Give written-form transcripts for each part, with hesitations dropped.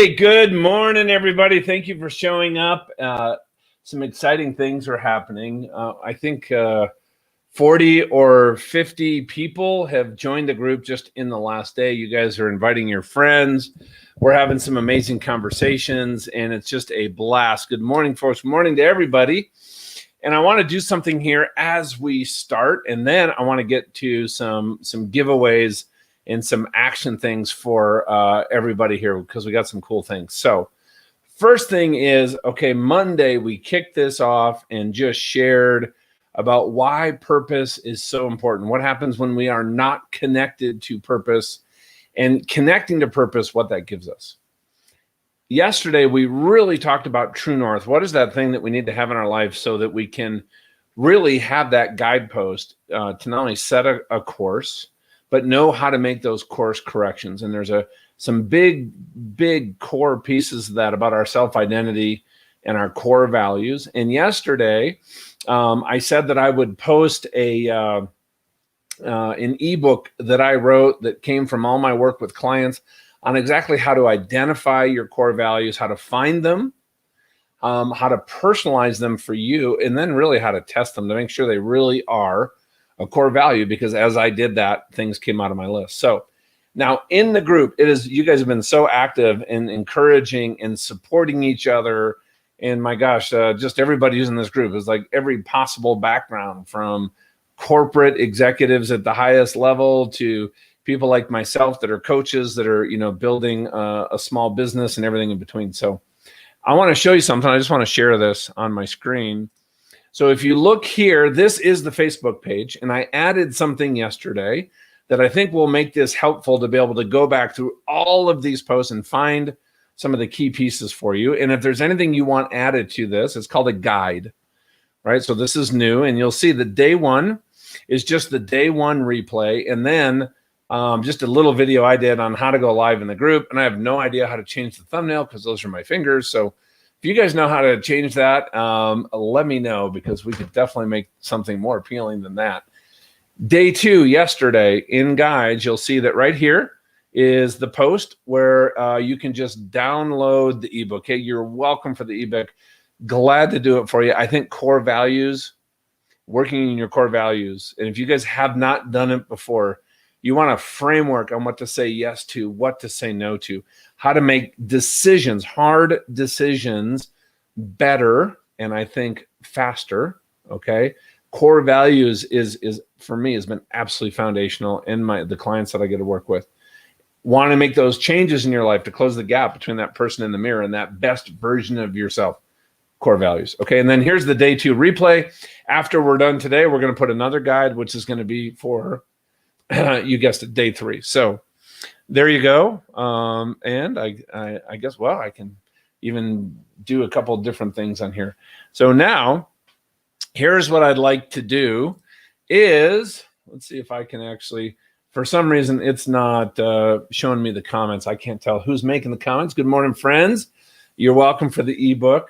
Hey, good morning, everybody. Thank you for showing up. Some exciting things are happening. I think 40 or 50 people have joined the group just in the last day. You guys are inviting your friends. We're having some amazing conversations, and it's just a blast. Good morning, folks. Good morning to everybody. And I want to do something here as we start, and then I want to get to some giveaways and some action things for everybody here because we got some cool things. So first thing is, okay, Monday we kicked this off and just shared about why purpose is so important. What happens when we are not connected to purpose, and connecting to purpose, what that gives us. Yesterday, we really talked about true north. What is that thing that we need to have in our life so that we can really have that guidepost to not only set a course, but know how to make those course corrections. And there's some big core pieces of that about our self-identity and our core values. And yesterday, I said that I would post an ebook that I wrote that came from all my work with clients on exactly how to identify your core values, how to find them, how to personalize them for you, and then really how to test them to make sure they really are a core value, because as I did that, things came out of my list. So now in the group, you guys have been so active in encouraging and supporting each other. And my gosh, just everybody who's in this group is like every possible background, from corporate executives at the highest level to people like myself that are coaches that are, building a small business and everything in between. So I want to show you something. I just want to share this on my screen. So if you look here, this is the Facebook page, and I added something yesterday that I think will make this helpful to be able to go back through all of these posts and find some of the key pieces for you. And if there's anything you want added to this, it's called a guide, right? So this is new, and you'll see the day one is just the day one replay, and then just a little video I did on how to go live in the group. And I have no idea how to change the thumbnail because those are my fingers. So if you guys know how to change that, let me know, because we could definitely make something more appealing than that. Day two, yesterday, in guides, you'll see that right here is the post where you can just download the ebook. Okay, you're welcome for the ebook. Glad to do it for you. I think core values, working in your core values. And if you guys have not done it before, you want a framework on what to say yes to, what to say no to, how to make decisions, hard decisions, better, and I think faster. Okay, core values is for me has been absolutely foundational in the clients that I get to work with. Want to make those changes in your life to close the gap between that person in the mirror and that best version of yourself. Core values. Okay, and then here's the day two replay. After we're done today, we're going to put another guide, which is going to be for you guessed it, day three. So there you go. And I guess, well, I can even do a couple different things on here. So now here's what I'd like to do is, let's see if I can actually, for some reason, it's not showing me the comments. I can't tell who's making the comments. Good morning, friends. You're welcome for the ebook.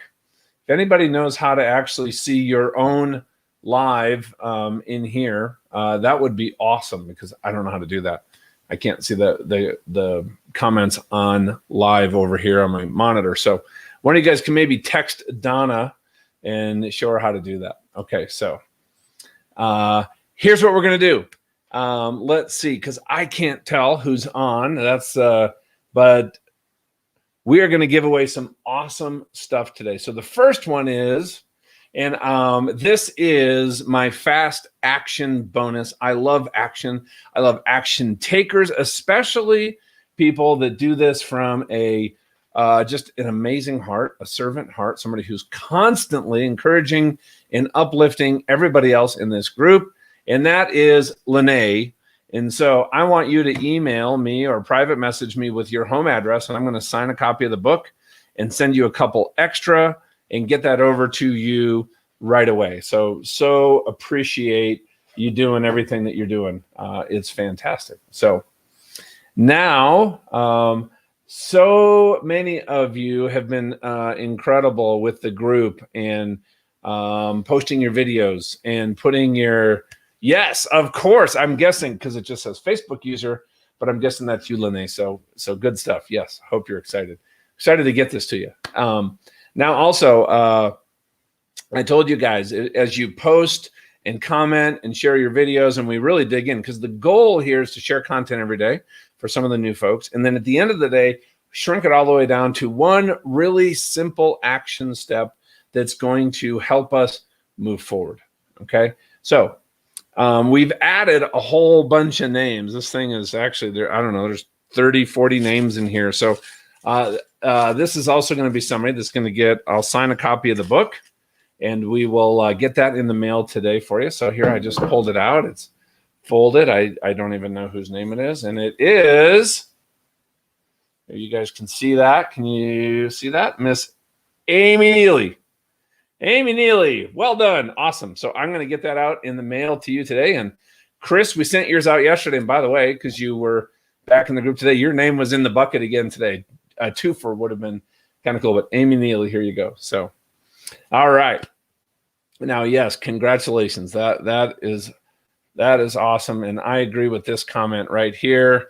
If anybody knows how to actually see your own live in here, that would be awesome, because I don't know how to do that. I can't see the comments on live over here on my monitor. So one of you guys can maybe text Donna and show her how to do that. Okay, so here's what we're gonna do. Let's see, because I can't tell who's on. But we are gonna give away some awesome stuff today. So the first one is, and this is my fast action bonus. I love action. I love action takers, especially people that do this from just an amazing heart, a servant heart, somebody who's constantly encouraging and uplifting everybody else in this group. And that is Lene. And so I want you to email me or private message me with your home address, and I'm going to sign a copy of the book and send you a couple extra and get that over to you right away. So appreciate you doing everything that you're doing. It's fantastic. So now, so many of you have been incredible with the group and posting your videos and putting your, yes, of course, I'm guessing, because it just says Facebook user, but I'm guessing that's you, Lene. So good stuff. Yes, hope you're excited. excited to get this to you. Now, also, I told you guys, as you post and comment and share your videos, and we really dig in, because the goal here is to share content every day for some of the new folks. And then at the end of the day, shrink it all the way down to one really simple action step that's going to help us move forward. Okay. So we've added a whole bunch of names. This thing is actually there. I don't know. There's 30, 40 names in here. So this is also going to be somebody that's going to get, I'll sign a copy of the book. And we will get that in the mail today for you. So here, I just pulled it out. It's folded. I don't even know whose name it is. And it is, you guys can see that. Can you see that? Miss Amy Neely. Amy Neely, well done. Awesome. So I'm going to get that out in the mail to you today. And Chris, we sent yours out yesterday. And by the way, because you were back in the group today, your name was in the bucket again today. A twofer would have been kind of cool. But Amy Neely, here you go. So. All right. Now, yes, congratulations. That is awesome, and I agree with this comment right here.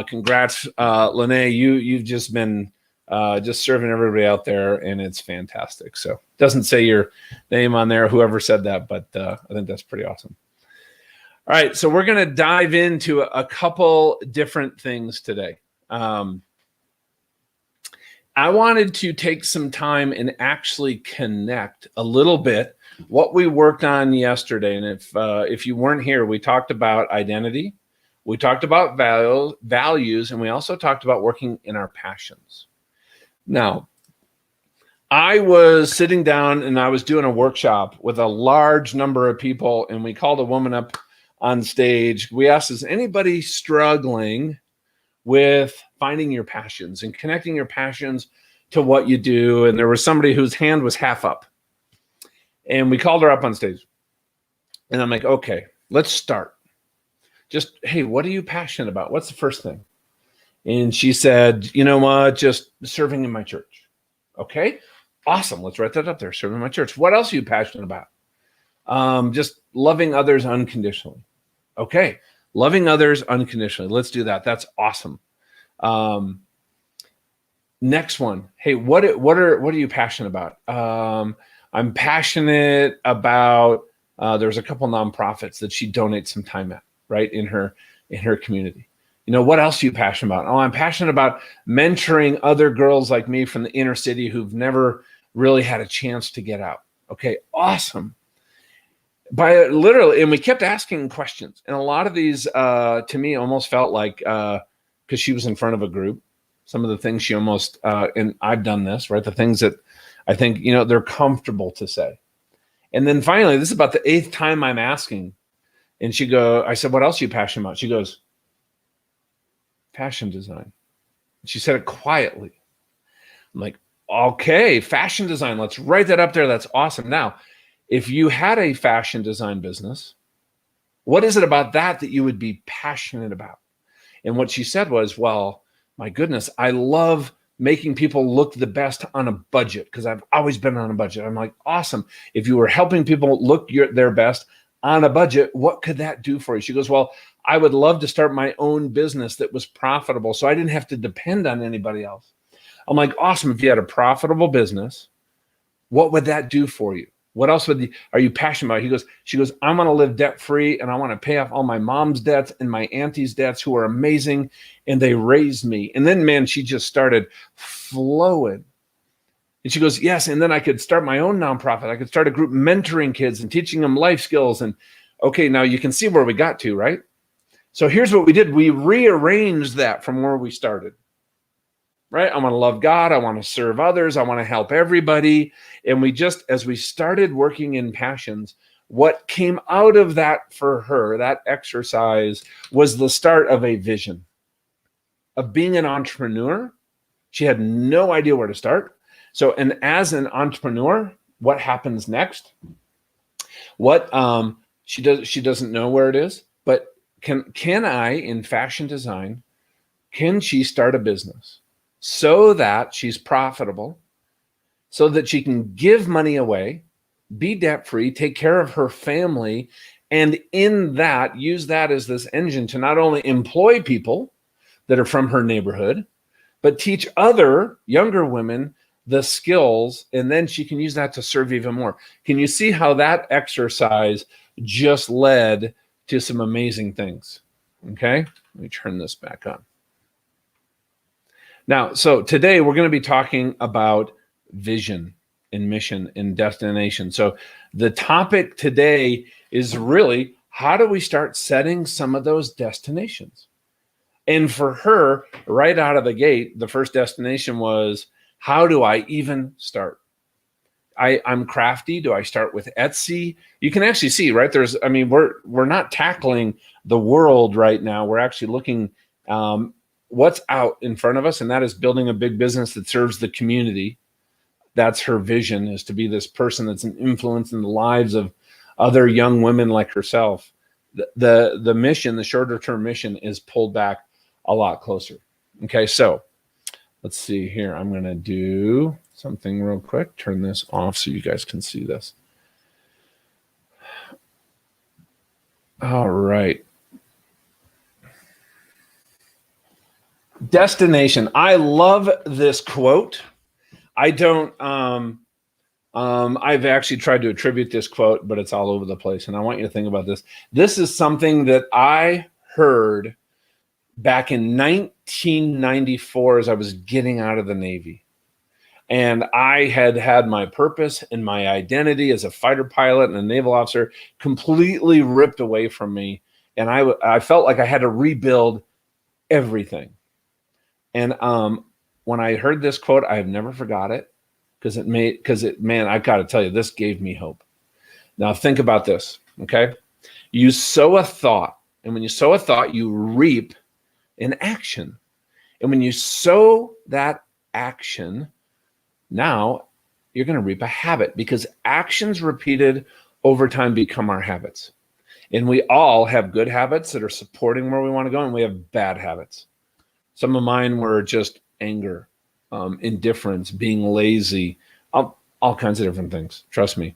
Congrats, Lene. You've just been just serving everybody out there, and it's fantastic. So, it doesn't say your name on there, whoever said that, but I think that's pretty awesome. All right, so we're going to dive into a couple different things today. I wanted to take some time and actually connect a little bit what we worked on yesterday. And if you weren't here, we talked about identity, we talked about values, and we also talked about working in our passions. Now, I was sitting down and I was doing a workshop with a large number of people, and we called a woman up on stage. We asked, is anybody struggling with finding your passions and connecting your passions to what you do? And there was somebody whose hand was half up, and we called her up on stage, and I'm like, okay, let's start. Just, hey, what are you passionate about? What's the first thing? And she said, you know what, just serving in my church. Okay, awesome. Let's write that up there. Serving in my church. What else are you passionate about? Just loving others unconditionally. Okay, loving others unconditionally. Let's do that. That's awesome. Next one. Hey, what are you passionate about? I'm passionate about, there's a couple nonprofits that she donates some time at, right, in her community. You know, what else are you passionate about? Oh, I'm passionate about mentoring other girls like me from the inner city who've never really had a chance to get out. Okay, awesome. By literally, and we kept asking questions, and a lot of these to me almost felt like because she was in front of a group, some of the things she almost and I've done this, right, the things that I think, you know, they're comfortable to say. And then finally, this is about the 8th time I'm asking, and I said, what else are you passionate about? She goes, fashion design. She said it quietly. I'm like, okay, fashion design, let's write that up there. That's awesome. Now, if you had a fashion design business, what is it about that you would be passionate about? And what she said was, well, my goodness, I love making people look the best on a budget because I've always been on a budget. I'm like, awesome. If you were helping people look their best on a budget, what could that do for you? She goes, well, I would love to start my own business that was profitable so I didn't have to depend on anybody else. I'm like, awesome. If you had a profitable business, what would that do for you? What else are you passionate about? She goes, I want to live debt free, and I want to pay off all my mom's debts and my auntie's debts, who are amazing, and they raised me. And then, man, she just started flowing. And she goes, yes, and then I could start my own nonprofit. I could start a group mentoring kids and teaching them life skills. And okay, now you can see where we got to, right? So here's what we did. We rearranged that from where we started. Right? I want to love God. I want to serve others. I want to help everybody. And we just, as we started working in passions, what came out of that for her, that exercise, was the start of a vision of being an entrepreneur. She had no idea where to start. So, and as an entrepreneur, what happens next? What she doesn't know where it is, but can I, in fashion design, can she start a business so that she's profitable, so that she can give money away, be debt-free, take care of her family, and in that, use that as this engine to not only employ people that are from her neighborhood, but teach other younger women the skills, and then she can use that to serve even more. Can you see how that exercise just led to some amazing things? Okay, let me turn this back on. Now, so today we're going to be talking about vision and mission and destination. So the topic today is really, how do we start setting some of those destinations? And for her, right out of the gate, the first destination was, how do I even start? I'm crafty. Do I start with Etsy? You can actually see, right? We're not tackling the world right now. We're actually looking what's out in front of us, and that is building a big business that serves the community. That's her vision, is to be this person that's an influence in the lives of other young women like herself. The mission, the shorter term mission, is pulled back a lot closer. Okay, so let's see here. I'm going to do something real quick. Turn this off so you guys can see this. All right. Destination. I love this quote. I don't, I've actually tried to attribute this quote, but it's all over the place. And I want you to think about this. This is something that I heard back in 1994 as I was getting out of the Navy. And I had my purpose and my identity as a fighter pilot and a naval officer completely ripped away from me. And I felt like I had to rebuild everything. And when I heard this quote, I have never forgot it, man, I got to tell you, this gave me hope. Now think about this, okay? You sow a thought, and when you sow a thought, you reap an action. And when you sow that action, now you're going to reap a habit, because actions repeated over time become our habits. And we all have good habits that are supporting where we want to go, and we have bad habits. Some of mine were just anger, indifference, being lazy, all kinds of different things. Trust me.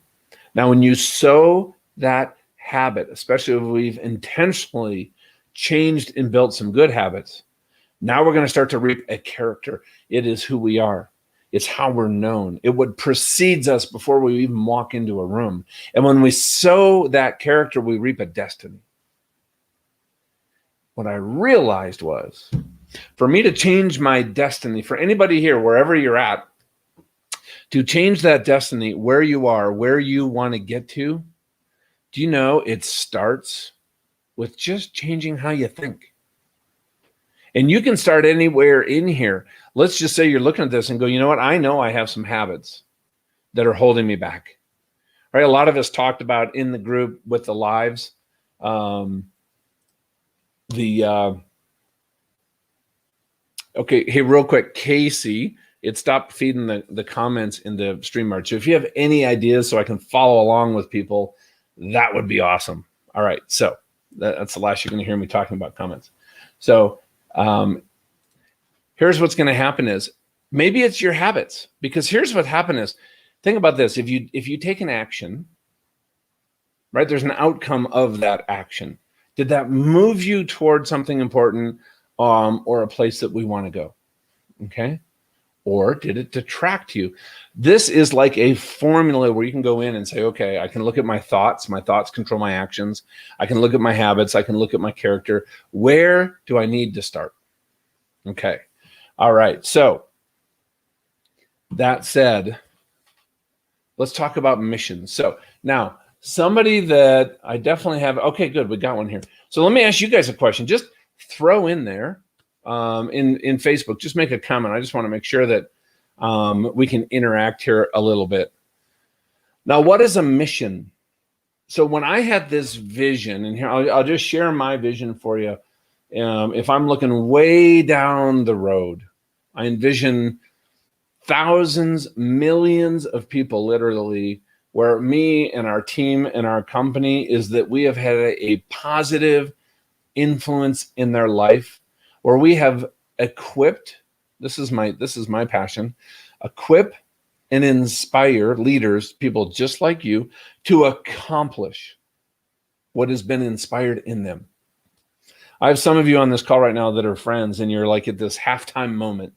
Now, when you sow that habit, especially if we've intentionally changed and built some good habits, now we're going to start to reap a character. It is who we are. It's how we're known. It what precedes us before we even walk into a room. And when we sow that character, we reap a destiny. What I realized was, for me to change my destiny, for anybody here, wherever you're at, to change that destiny, where you are, where you want to get to, do you know it starts with just changing how you think? And you can start anywhere in here. Let's just say you're looking at this and go, you know what? I know I have some habits that are holding me back. Right? A lot of us talked about in the group with the lives, okay, hey, real quick, Casey, it stopped feeding the comments in the StreamYard. So if you have any ideas so I can follow along with people, that would be awesome. All right, so that's the last you're going to hear me talking about comments. So here's what's going to happen is, maybe it's your habits, because here's what happened is, think about this. If you take an action, right, there's an outcome of that action. Did that move you towards something important, or a place that we want to go? Okay. Or did it detract you? This is like a formula where you can go in and say, okay, I can look at my thoughts. My thoughts control my actions. I can look at my habits. I can look at my character. Where do I need to start? Okay. All right. So that said, let's talk about missions. So now, somebody that I definitely have, okay, good, we got one here. So let me ask you guys a question. Just throw in there in Facebook, just make a comment. I just want to make sure that we can interact here a little bit. Now, what is a mission? So when I had this vision, and here I'll just share my vision for you. If I'm looking way down the road, I envision thousands, millions of people, literally, where me and our team and our company is that we have had a positive influence in their life, where we have equipped, this is my passion, equip and inspire leaders, people just like you, to accomplish what has been inspired in them. I have some of you on this call right now that are friends, and you're like at this halftime moment.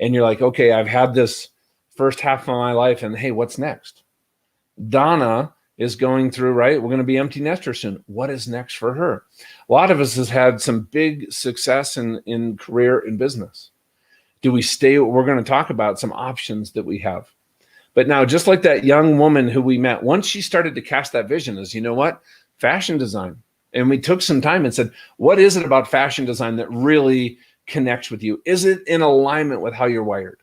And you're like, okay, I've had this first half of my life, and hey, what's next? Donna is going through, right? We're going to be empty nester soon. What is next for her? A lot of us has had some big success in career and business. Do we stay? We're going to talk about some options that we have. But now, just like that young woman who we met, once she started to cast that vision as, you know what, fashion design. And we took some time and said, what is it about fashion design that really connects with you? Is it in alignment with how you're wired?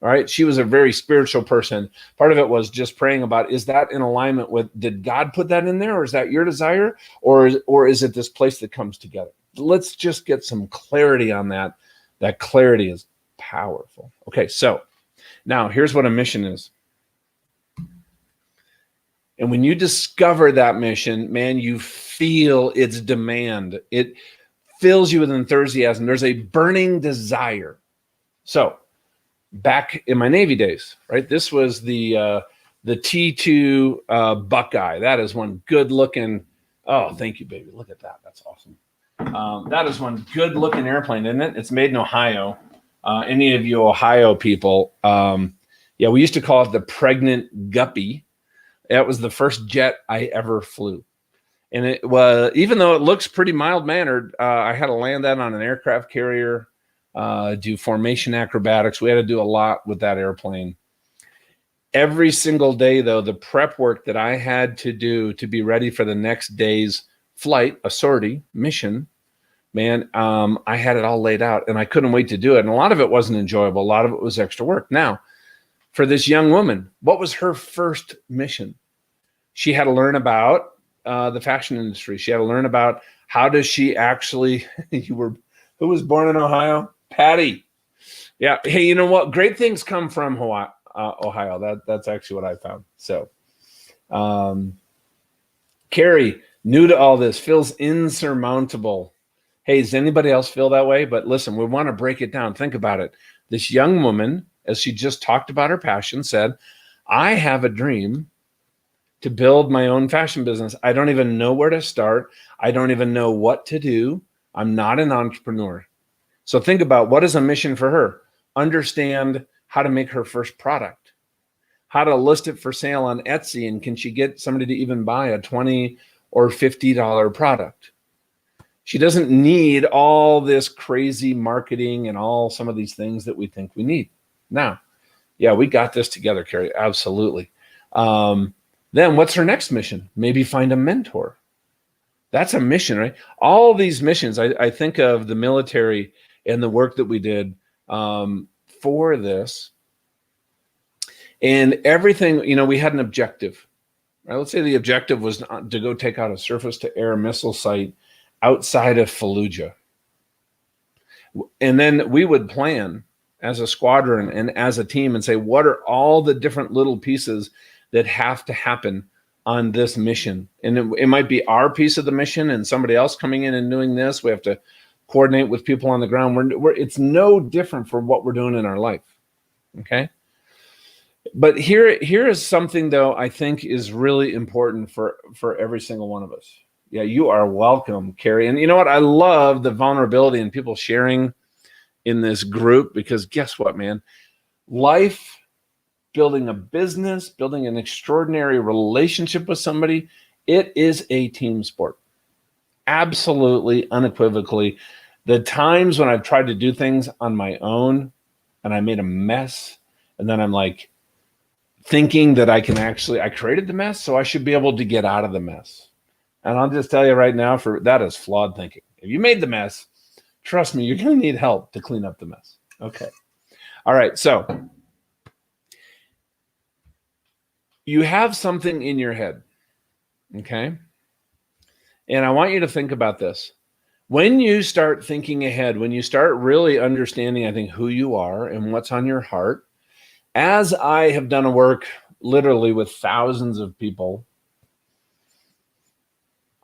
All right. She was a very spiritual person. Part of it was just praying about, is that in alignment with, did God put that in there, or is that your desire? Or is it this place that comes together? Let's just get some clarity on that. That clarity is powerful. Okay. So now here's what a mission is. And when you discover that mission, man, you feel its demand. It fills you with enthusiasm. There's a burning desire. So back in my Navy days, right? This was the T2 Buckeye. That is one good looking. Oh, thank you, baby. Look at that. That's awesome. That is one good looking airplane, isn't it? It's made in Ohio. Any of you Ohio people, yeah, we used to call it the pregnant guppy. That was the first jet I ever flew. And it was, even though it looks pretty mild-mannered, I had to land that on an aircraft carrier, do formation acrobatics. We had to do a lot with that airplane. Every single day, though, the prep work that I had to do to be ready for the next day's flight, a sortie, mission, man, I had it all laid out, and I couldn't wait to do it. And a lot of it wasn't enjoyable. A lot of it was extra work. Now, for this young woman, what was her first mission? She had to learn about the fashion industry. She had to learn about how does she actually, who was born in Ohio? Patty. Yeah. Hey, you know what? Great things come from Ohio. That's actually what I found. So, Carrie, new to all this, feels insurmountable. Hey, does anybody else feel that way? But listen, we want to break it down. Think about it. This young woman, as she just talked about her passion, said, I have a dream to build my own fashion business. I don't even know where to start. I don't even know what to do. I'm not an entrepreneur. So think about, what is a mission for her? Understand how to make her first product, how to list it for sale on Etsy, and can she get somebody to even buy a $20 or $50 product? She doesn't need all this crazy marketing and all some of these things that we think we need. Now, yeah, we got this together, Carrie. Absolutely. Then what's her next mission? Maybe find a mentor. That's a mission, right? All these missions, I think of the military and the work that we did for this. And everything, you know, we had an objective. Right? Let's say the objective was to go take out a surface-to-air missile site outside of Fallujah. And then we would plan as a squadron and as a team and say, what are all the different little pieces that have to happen on this mission? And it might be our piece of the mission and somebody else coming in and doing this. We have to coordinate with people on the ground. It's no different for what we're doing in our life. Okay. But here is something, though, I think is really important for every single one of us. Yeah, you are welcome, Carrie. And you know what? I love the vulnerability and people sharing in this group, because guess what, man? Life, building a business, building an extraordinary relationship with somebody, it is a team sport. Absolutely, unequivocally. The times when I've tried to do things on my own and I made a mess, and then I'm like thinking that I created the mess, so I should be able to get out of the mess. And I'll just tell you right now, that is flawed thinking. If you made the mess, trust me, you're going to need help to clean up the mess. Okay. All right. So you have something in your head. Okay. And I want you to think about this. When you start thinking ahead, when you start really understanding, I think, who you are and what's on your heart, as I have done a work literally with thousands of people,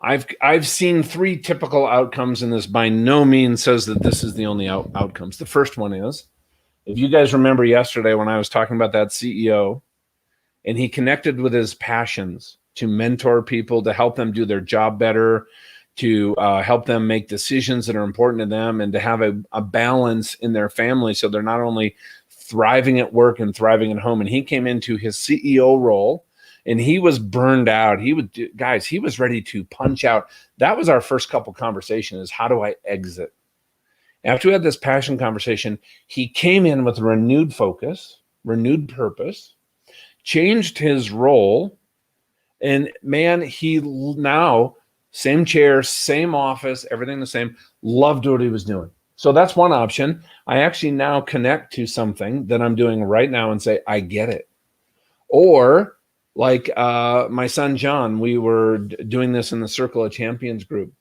I've seen three typical outcomes, and this by no means says that this is the only outcomes. The first one is, if you guys remember yesterday when I was talking about that CEO, and he connected with his passions to mentor people, to help them do their job better, to help them make decisions that are important to them, and to have a balance in their family so they're not only thriving at work and thriving at home. And he came into his CEO role and he was burned out. He was ready to punch out. That was our first couple conversations, is how do I exit? After we had this passion conversation, he came in with renewed focus, renewed purpose, changed his role. And man, he now, same chair, same office, everything the same, loved what he was doing. So that's one option. I actually now connect to something that I'm doing right now and say, I get it. Or like my son, John, we were doing this in the Circle of Champions group.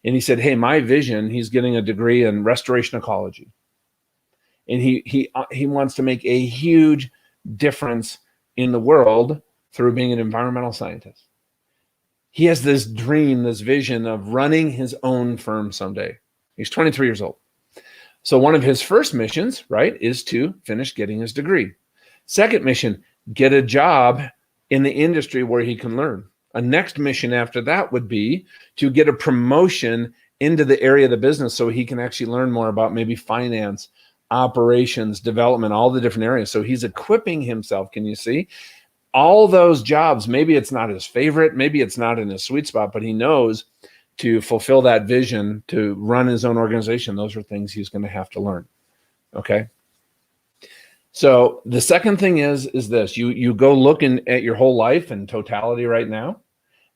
And he said, hey, my vision, he's getting a degree in restoration ecology. And he wants to make a huge difference in the world through being an environmental scientist. He has this dream, this vision of running his own firm someday. He's 23 years old. So one of his first missions, right, is to finish getting his degree. Second mission, get a job in the industry where he can learn. A next mission after that would be to get a promotion into the area of the business so he can actually learn more about maybe finance, operations, development, all the different areas. So he's equipping himself. Can you see? All those jobs, maybe it's not his favorite, maybe it's not in his sweet spot, but he knows to fulfill that vision, to run his own organization, those are things he's going to have to learn. Okay. So the second thing is this, you go looking at your whole life in totality right now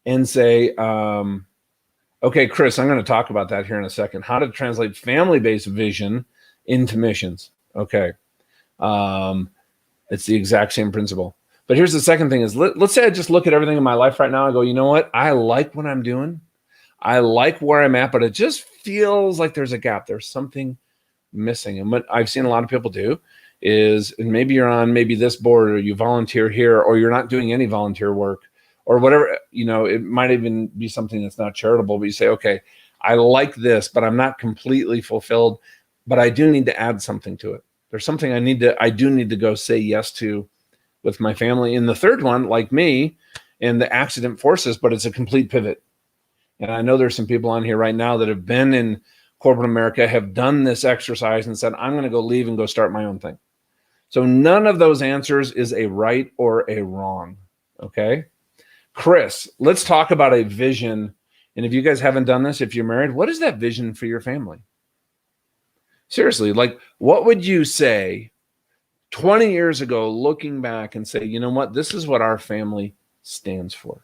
and say, okay, Chris, I'm going to talk about that here in a second. How to translate family-based vision into missions. Okay. It's the exact same principle. But here's the second thing is, let's say I just look at everything in my life right now and go, you know what? I like what I'm doing. I like where I'm at, but it just feels like there's a gap. There's something missing. And what I've seen a lot of people do is, and maybe you're on maybe this board, or you volunteer here, or you're not doing any volunteer work or whatever, you know, it might even be something that's not charitable, but you say, okay, I like this, but I'm not completely fulfilled, but I do need to add something to it. There's something I do need to go say yes to with my family. And the third one, like me, and the accident forces, but it's a complete pivot. And I know there's some people on here right now that have been in corporate America, have done this exercise and said, I'm going to go leave and go start my own thing. So none of those answers is a right or a wrong. Okay. Chris, let's talk about a vision. And if you guys haven't done this, if you're married, what is that vision for your family? Seriously, like, what would you say 20 years ago, looking back and say, you know what, this is what our family stands for.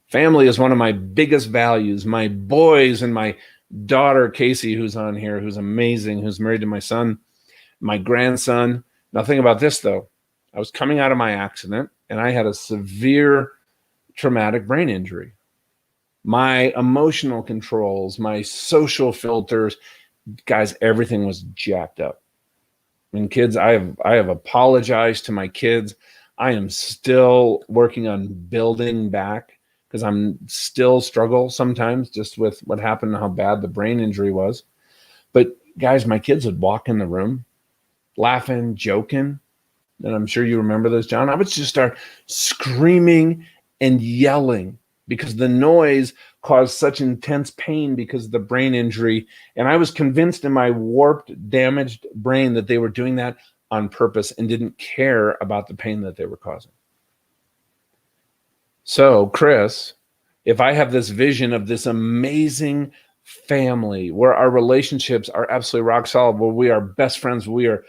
Family is one of my biggest values. My boys and my daughter, Casey, who's on here, who's amazing, who's married to my son, my grandson. Now think about this though. I was coming out of my accident and I had a severe traumatic brain injury. My emotional controls, my social filters, guys, everything was jacked up. And kids, I have apologized to my kids. I am still working on building back because I'm still struggle sometimes just with what happened and how bad the brain injury was. But guys, my kids would walk in the room laughing, joking. And I'm sure you remember this, John. I would just start screaming and yelling because the noise caused such intense pain because of the brain injury. And I was convinced in my warped, damaged brain that they were doing that on purpose and didn't care about the pain that they were causing. So, Chris, if I have this vision of this amazing family where our relationships are absolutely rock solid, where we are best friends, we are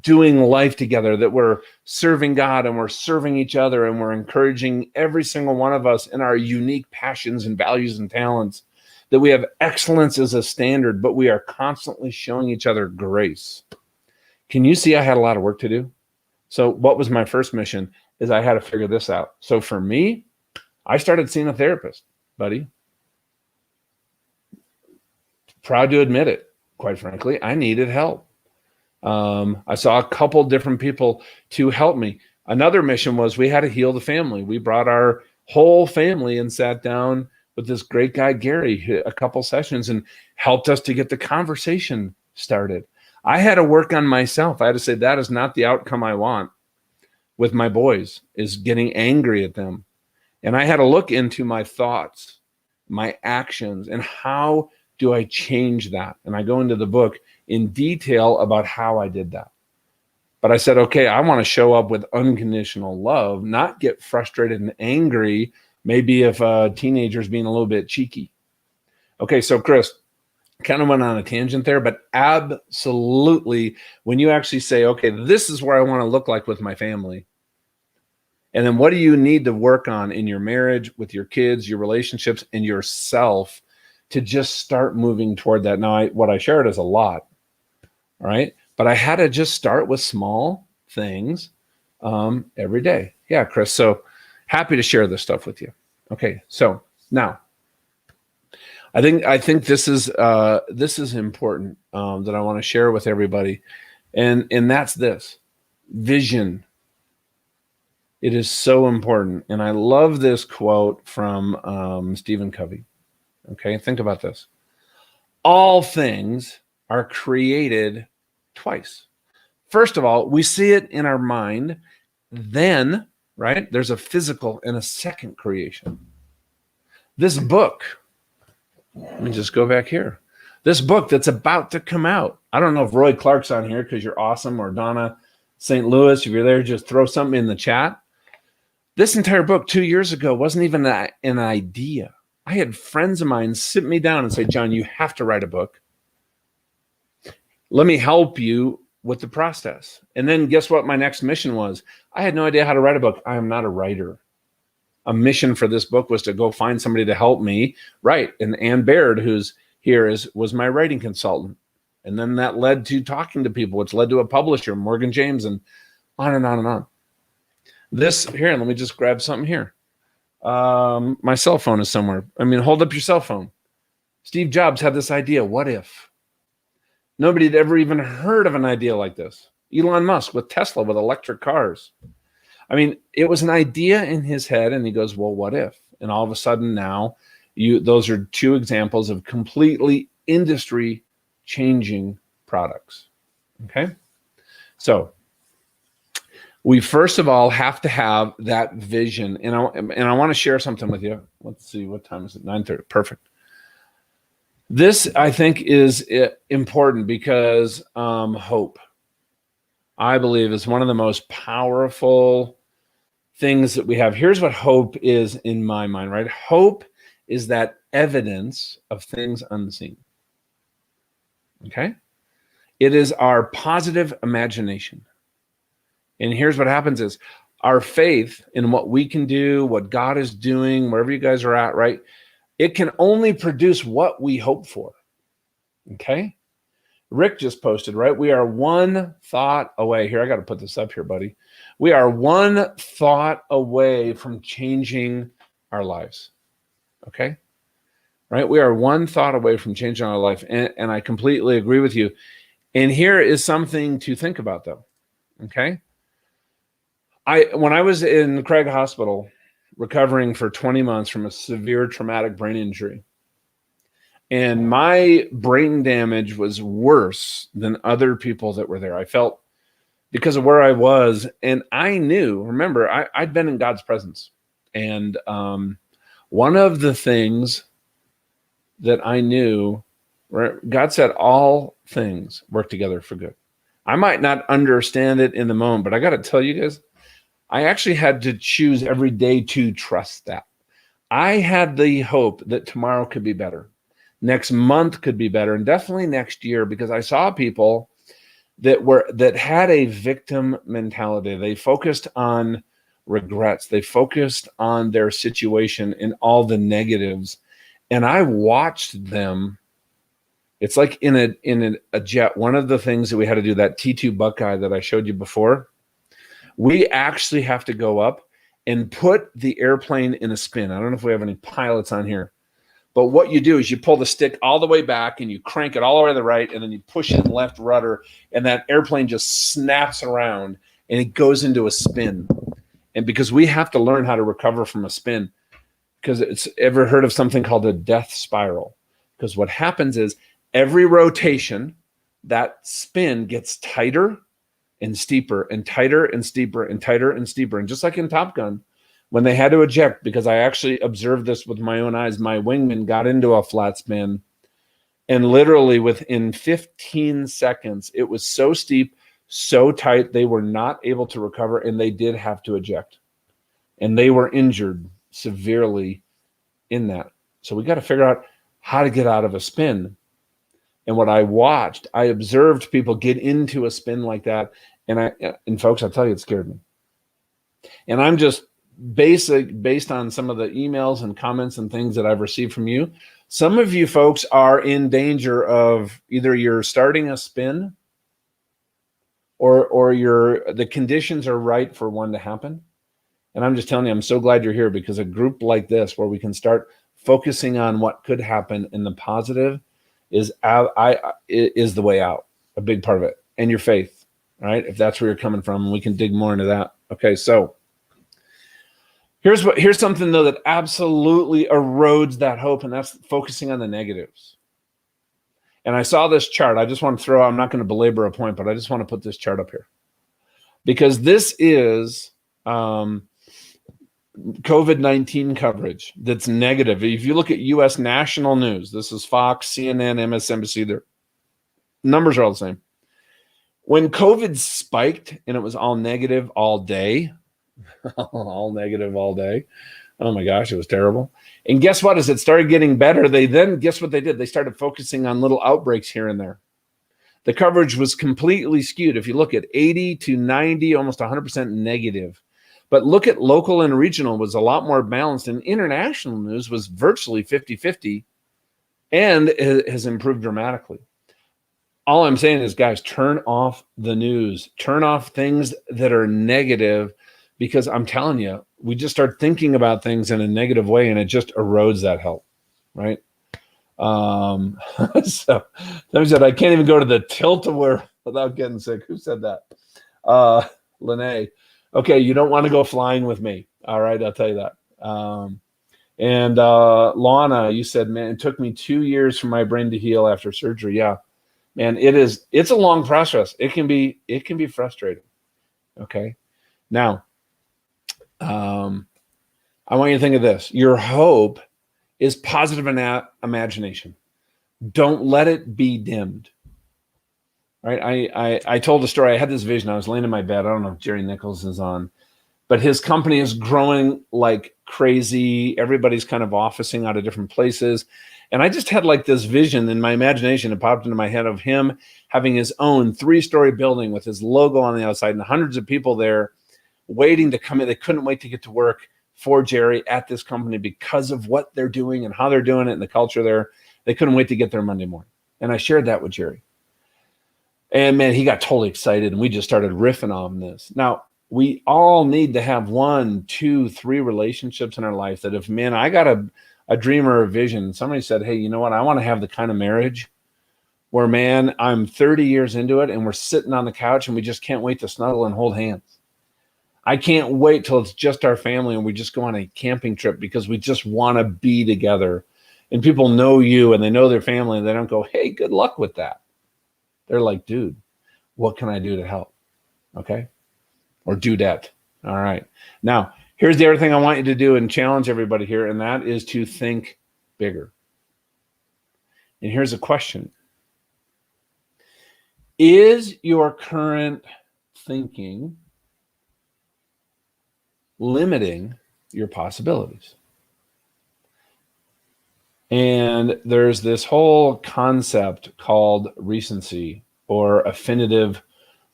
doing life together, that we're serving God and we're serving each other and we're encouraging every single one of us in our unique passions and values and talents, that we have excellence as a standard, but we are constantly showing each other grace. Can you see I had a lot of work to do? So what was my first mission is I had to figure this out. So for me, I started seeing a therapist, buddy. Proud to admit it. Quite frankly, I needed help. I saw a couple different people to help me. Another mission was we had to heal the family. We brought our whole family and sat down with this great guy, Gary, a couple sessions and helped us to get the conversation started. I had to work on myself. I had to say, that is not the outcome I want with my boys, is getting angry at them. And I had to look into my thoughts my actions, and how do I change that? And I go into the book in detail about how I did that. But I said, okay, I want to show up with unconditional love, not get frustrated and angry, maybe if a teenager's being a little bit cheeky. Okay, so Chris, kind of went on a tangent there, but absolutely, when you actually say, okay, this is where I want to look like with my family, and then what do you need to work on in your marriage, with your kids, your relationships, and yourself to just start moving toward that. Now, what I shared is a lot, all right? But I had to just start with small things every day. Yeah, Chris, so happy to share this stuff with you. Okay, so now, I think this is important that I want to share with everybody, and that's this vision. It is so important, and I love this quote from Stephen Covey. Okay, think about this: all things are created twice. First of all, we see it in our mind. Then, right, there's a physical and a second creation. This book. Let me just go back here. This book that's about to come out. I don't know if Roy Clark's on here because you're awesome, or Donna St. Louis. If you're there, just throw something in the chat. This entire book 2 years ago wasn't even an idea. I had friends of mine sit me down and say, John, you have to write a book. Let me help you with the process. And then guess what my next mission was? I had no idea how to write a book. I am not a writer. A mission for this book was to go find somebody to help me write. And Ann Baird, who's here, was my writing consultant. And then that led to talking to people, which led to a publisher, Morgan James, and on and on and on. This here, let me just grab something here. My cell phone is somewhere. I mean, hold up your cell phone. Steve Jobs had this idea. What if? Nobody had ever even heard of an idea like this. Elon Musk with Tesla, with electric cars. I mean, it was an idea in his head, and he goes, well, what if? And all of a sudden now, those are two examples of completely industry-changing products, okay? So we first of all have to have that vision, and I want to share something with you. Let's see, what time is it? 9:30, perfect. This, I think, is important because hope, I believe, is one of the most powerful things that we have. Here's what hope is in my mind, right? Hope is that evidence of things unseen. Okay? It is our positive imagination. And here's what happens is our faith in what we can do, what God is doing, wherever you guys are at, right? It can only produce what we hope for. Okay? Rick just posted, right? We are one thought away. Here, I got to put this up here, buddy. We are one thought away from changing our lives. Okay? Right? We are one thought away from changing our life. And I completely agree with you. And here is something to think about, though. Okay? When I was in Craig Hospital, recovering for 20 months from a severe traumatic brain injury, and my brain damage was worse than other people that were there. I felt, because of where I was, and I knew, remember, I'd been in God's presence. And one of the things that I knew, God said all things work together for good. I might not understand it in the moment, but I got to tell you guys, I actually had to choose every day to trust that. I had the hope that tomorrow could be better. Next month could be better, and definitely next year, because I saw people that had a victim mentality. They focused on regrets. They focused on their situation and all the negatives. And I watched them. It's like in a jet. One of the things that we had to do, that T2 Buckeye that I showed you before, we actually have to go up and put the airplane in a spin. I don't know if we have any pilots on here, but what you do is you pull the stick all the way back and you crank it all the way to the right, and then you push it in left rudder, and that airplane just snaps around and it goes into a spin. And because we have to learn how to recover from a spin, because it's ever heard of something called a death spiral? Because what happens is every rotation, that spin gets tighter and steeper and tighter and steeper and tighter and steeper. And just like in Top Gun, When they had to eject, because I actually observed this with my own eyes, my wingman got into a flat spin, and literally within 15 seconds, it was so steep, so tight, they were not able to recover, and they did have to eject. And they were injured severely in that. So we got to figure out how to get out of a spin. And what I watched, I observed people get into a spin like that. And folks, I'll tell you, it scared me. And I'm just based on some of the emails and comments and things that I've received from you. Some of you folks are in danger of either you're starting a spin or the conditions are right for one to happen. And I'm just telling you, I'm so glad you're here, because a group like this where we can start focusing on what could happen in the positive is the way out, a big part of it, and your faith, right? If that's where you're coming from, we can dig more into that. Okay, so here's something though that absolutely erodes that hope, and that's focusing on the negatives. And I saw this chart. I just want to I'm not going to belabor a point, but I just want to put this chart up here, because this is COVID-19 coverage that's negative. If you look at U.S. national news, this is Fox, CNN, MSNBC, their numbers are all the same. When COVID spiked and it was all negative all day, all negative all day, oh my gosh, it was terrible. And guess what? As it started getting better, guess what they did? They started focusing on little outbreaks here and there. The coverage was completely skewed. If you look at 80 to 90, almost 100% negative. But look at local and regional was a lot more balanced, and international news was virtually 50-50 and has improved dramatically. All I'm saying is, guys, turn off the news, turn off things that are negative, because I'm telling you, we just start thinking about things in a negative way and it just erodes that health, right? So somebody said, I can't even go to the tilt-a-whirl without getting sick. Who said that? Lene. Okay, you don't want to go flying with me. All right, I'll tell you that. And Lana, you said, man, it took me 2 years for my brain to heal after surgery. Yeah, man, it's a long process. It can be frustrating. Okay. Now, I want you to think of this. Your hope is positive imagination. Don't let it be dimmed. Right. I told a story. I had this vision. I was laying in my bed. I don't know if Jerry Nichols is on, but his company is growing like crazy. Everybody's kind of officing out of different places. And I just had like this vision in my imagination. It popped into my head of him having his own 3-story building with his logo on the outside and hundreds of people there waiting to come in. They couldn't wait to get to work for Jerry at this company because of what they're doing and how they're doing it and the culture there. They couldn't wait to get there Monday morning. And I shared that with Jerry. And man, he got totally excited, and we just started riffing on this. Now, we all need to have 1, 2, 3 relationships in our life that if, man, I got a dream or a vision, somebody said, hey, you know what? I want to have the kind of marriage where, man, I'm 30 years into it and we're sitting on the couch and we just can't wait to snuggle and hold hands. I can't wait till it's just our family and we just go on a camping trip because we just want to be together. And people know you and they know their family and they don't go, hey, good luck with that. They're like, dude, what can I do to help? Okay. Or dudette. All right. Now, here's the other thing I want you to do and challenge everybody here, and that is to think bigger. And here's a question. Is your current thinking limiting your possibilities? And there's this whole concept called recency or affinitive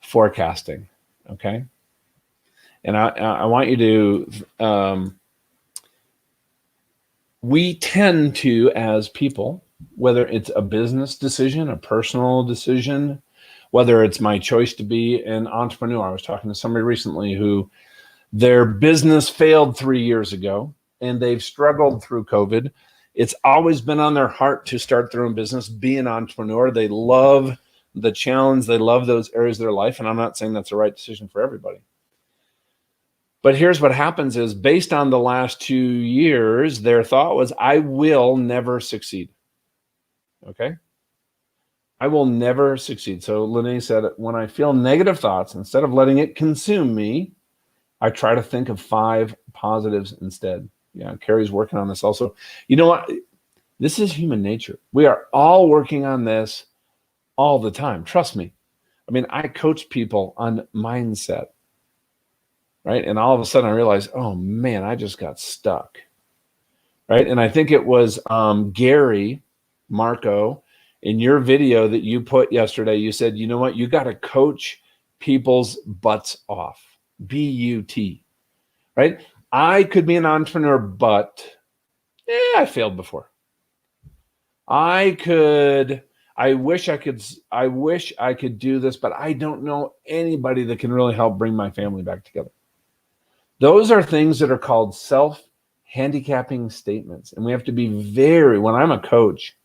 forecasting, okay? And I want you to, we tend to, as people, whether it's a business decision, a personal decision, whether it's my choice to be an entrepreneur. I was talking to somebody recently who their business failed 3 years ago and they've struggled through COVID. It's always been on their heart to start their own business, be an entrepreneur. They love the challenge. They love those areas of their life. And I'm not saying that's the right decision for everybody. But here's what happens is based on the last 2 years, their thought was, I will never succeed. Okay? I will never succeed. So Lene said, when I feel negative thoughts, instead of letting it consume me, I try to think of 5 positives instead. Yeah, Carrie's working on this also. You know what? This is human nature. We are all working on this all the time. Trust me. I mean, I coach people on mindset, right? And all of a sudden I realized, oh man, I just got stuck, right? And I think it was Gary Marco, in your video that you put yesterday, you said, you know what? You got to coach people's butts off. B-U-T, right? I could be an entrepreneur, but I failed before. I wish I could do this, but I don't know anybody that can really help bring my family back together. Those are things that are called self-handicapping statements. And we have to be when I'm a coach,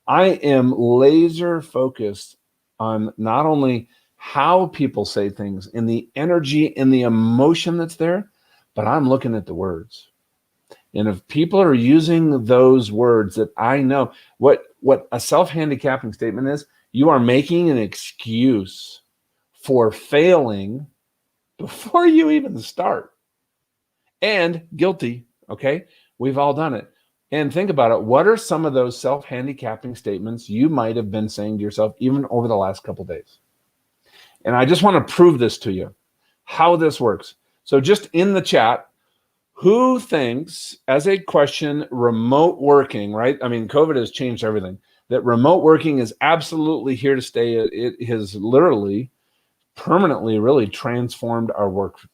I am laser focused on not only how people say things and the energy and the emotion that's there, but I'm looking at the words. And if people are using those words that I know, what a self-handicapping statement is, you are making an excuse for failing before you even start. And guilty, okay? We've all done it. And think about it. What are some of those self-handicapping statements you might have been saying to yourself even over the last couple of days? And I just want to prove this to you, how this works. So just in the chat, who thinks, as a question, remote working, right? I mean, COVID has changed everything. That remote working is absolutely here to stay. It has literally, permanently, really transformed our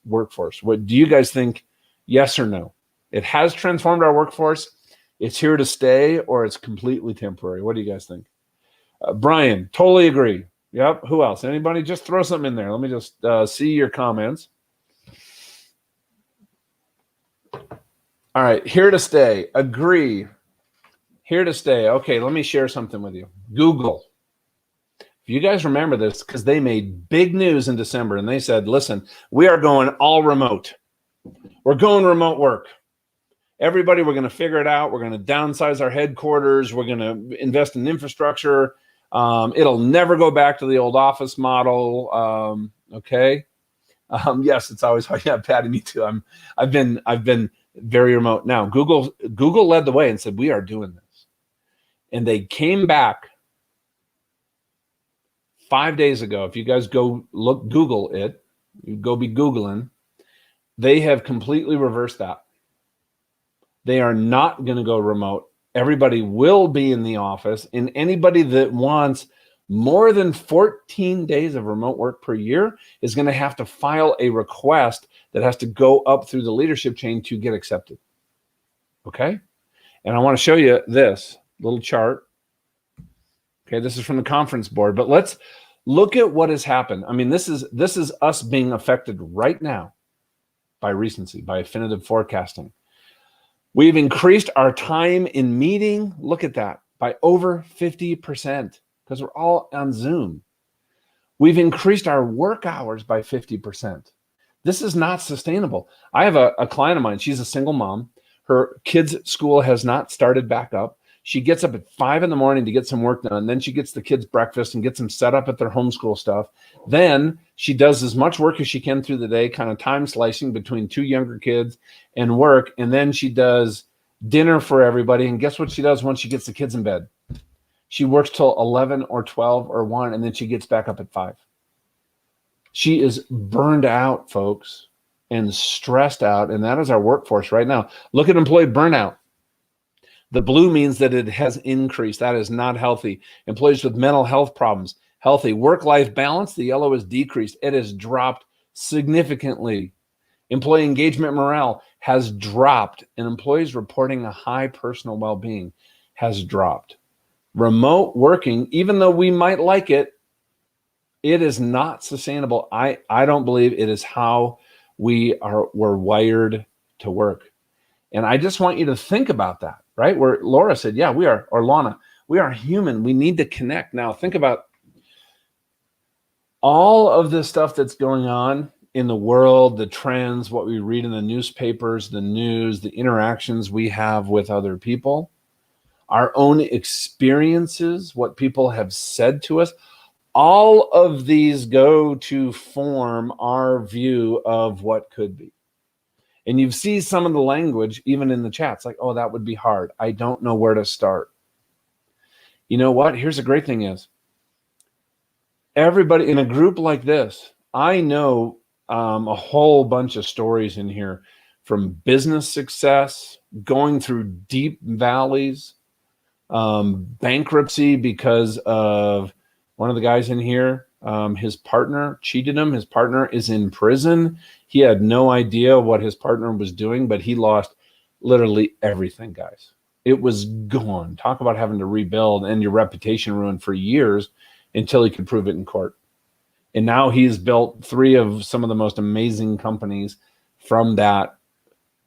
workforce. What do you guys think? Yes or no? It has transformed our workforce. It's here to stay, or it's completely temporary. What do you guys think? Brian, totally agree. Yep. Who else? Anybody? Just throw something in there. Let me just see your comments. All right. Here to stay. Agree. Here to stay. Okay. Let me share something with you. Google. If you guys remember this, because they made big news in December and they said, listen, we are going all remote. We're going remote work. Everybody, we're going to figure it out. We're going to downsize our headquarters. We're going to invest in infrastructure. It'll never go back to the old office model. Okay. Yes, it's always hard. Yeah, Patty, me too. I've been very remote. Now, Google led the way and said, we are doing this. And they came back 5 days ago. If you guys go Google it, you go be Googling, they have completely reversed that. They are not going to go remote. Everybody will be in the office, and anybody that wants more than 14 days of remote work per year is going to have to file a request that has to go up through the leadership chain to get accepted. Okay? And I want to show you this little chart. Okay, this is from the conference board, but let's look at what has happened. I mean, this is us being affected right now by recency, by affinitive forecasting. We've increased our time in meeting, look at that, by over 50% because we're all on Zoom. We've increased our work hours by 50%. This is not sustainable. I have a client of mine, she's a single mom. Her kids' school has not started back up. She gets up at 5 in the morning to get some work done. Then she gets the kids breakfast and gets them set up at their homeschool stuff. Then she does as much work as she can through the day, kind of time slicing between 2 younger kids and work. And then she does dinner for everybody. And guess what she does once she gets the kids in bed? She works till 11 or 12 or 1, and then she gets back up at 5. She is burned out, folks, and stressed out. And that is our workforce right now. Look at employee burnout. The blue means that it has increased. That is not healthy. Employees with mental health problems, healthy. Work-life balance, the yellow is decreased. It has dropped significantly. Employee engagement morale has dropped, and employees reporting a high personal well-being has dropped. Remote working, even though we might like it, it is not sustainable. I don't believe it is how we're wired to work. And I just want you to think about that. Right? Where Laura said, yeah, we are, or Lana, we are human. We need to connect. Now, think about all of the stuff that's going on in the world, the trends, what we read in the newspapers, the news, the interactions we have with other people, our own experiences, what people have said to us. All of these go to form our view of what could be. And you see some of the language even in the chats, like, oh, that would be hard. I don't know where to start. You know what? Here's the great thing is, everybody in a group like this, I know a whole bunch of stories in here, from business success, going through deep valleys, bankruptcy because of one of the guys in here, his partner cheated him. His partner is in prison. He had no idea what his partner was doing, but he lost literally everything, guys. It was gone. Talk about having to rebuild, and your reputation ruined for years until he could prove it in court. And now he's built 3 of some of the most amazing companies from that,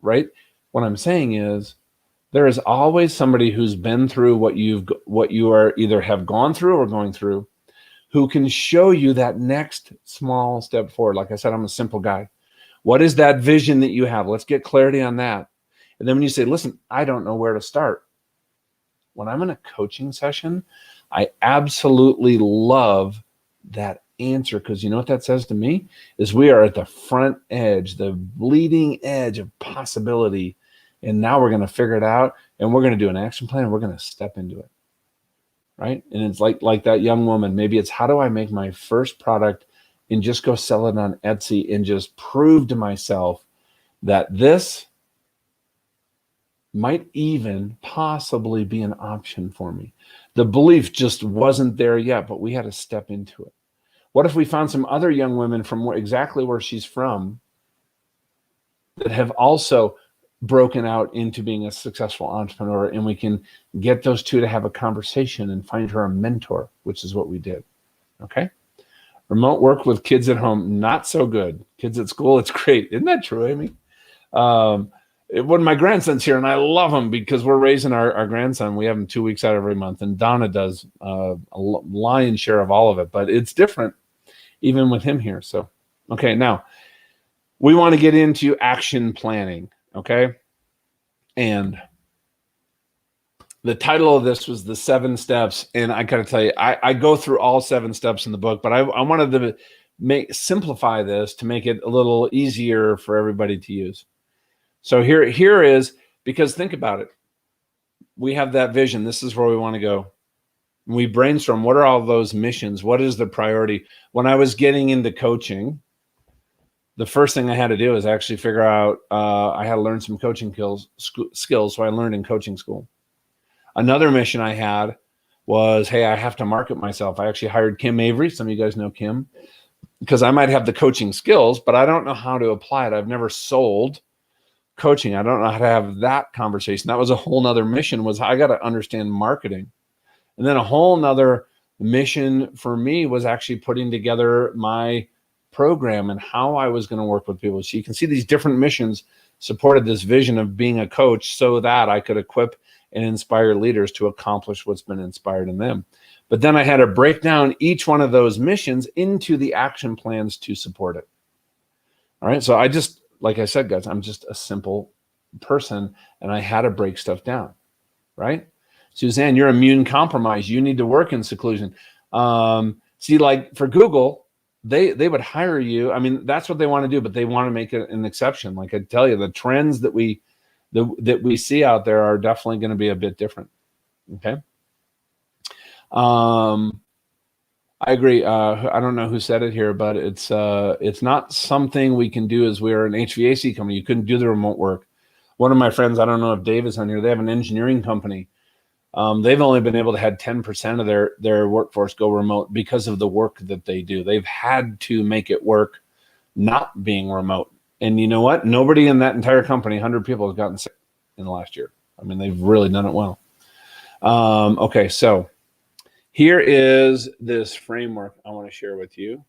right? What I'm saying is, there is always somebody who's been through what you are either have gone through or going through, who can show you that next small step forward. Like I said, I'm a simple guy. What is that vision that you have? Let's get clarity on that. And then when you say, listen, I don't know where to start. When I'm in a coaching session, I absolutely love that answer, because you know what that says to me is we are at the front edge, the bleeding edge of possibility. And now we're going to figure it out, and we're going to do an action plan, and we're going to step into it. Right? And it's like that young woman. Maybe it's, how do I make my first product and just go sell it on Etsy and just prove to myself that this might even possibly be an option for me. The belief just wasn't there yet, but we had to step into it. What if we found some other young women from exactly where she's from that have also broken out into being a successful entrepreneur, and we can get those two to have a conversation and find her a mentor, which is what we did. Okay. Remote work with kids at home, not so good. Kids at school, it's great. Isn't that true, Amy? When my grandson's here, and I love him because we're raising our grandson. We have him 2 weeks out every month, and Donna does a lion's share of all of it, but it's different even with him here. So, okay, now we want to get into action planning. Okay. And the title of this was the 7 steps. And I got to tell you, I go through all 7 steps in the book, but I wanted to simplify this to make it a little easier for everybody to use. So here is, because think about it. We have that vision. This is where we want to go. We brainstorm. What are all those missions? What is the priority? When I was getting into coaching, the first thing I had to do is actually figure out, I had to learn some coaching skills. So I learned in coaching school. Another mission I had was, hey, I have to market myself. I actually hired Kim Avery. Some of you guys know Kim, because I might have the coaching skills, but I don't know how to apply it. I've never sold coaching. I don't know how to have that conversation. That was a whole nother mission, was I got to understand marketing. And then a whole nother mission for me was actually putting together my program and how I was going to work with people. So you can see these different missions supported this vision of being a coach so that I could equip and inspire leaders to accomplish what's been inspired in them. But then I had to break down each one of those missions into the action plans to support it. All right. So I just, like I said, guys, I'm just a simple person, and I had to break stuff down. Right. Suzanne, you're immune compromised. You need to work in seclusion. See, like for Google, they would hire you. I mean, that's what they want to do, but they want to make it an exception. Like I tell you, the trends that we see out there are definitely going to be a bit different. Okay. I agree. I don't know who said it here, but it's not something we can do as we're an HVAC company. You couldn't do the remote work. One of my friends, I don't know if Dave is on here, they have an engineering company. They've only been able to have 10% of their workforce go remote because of the work that they do. They've had to make it work not being remote. And you know what? Nobody in that entire company, 100 people, has gotten sick in the last year. I mean, they've really done it well. Okay, so here is this framework I want to share with you.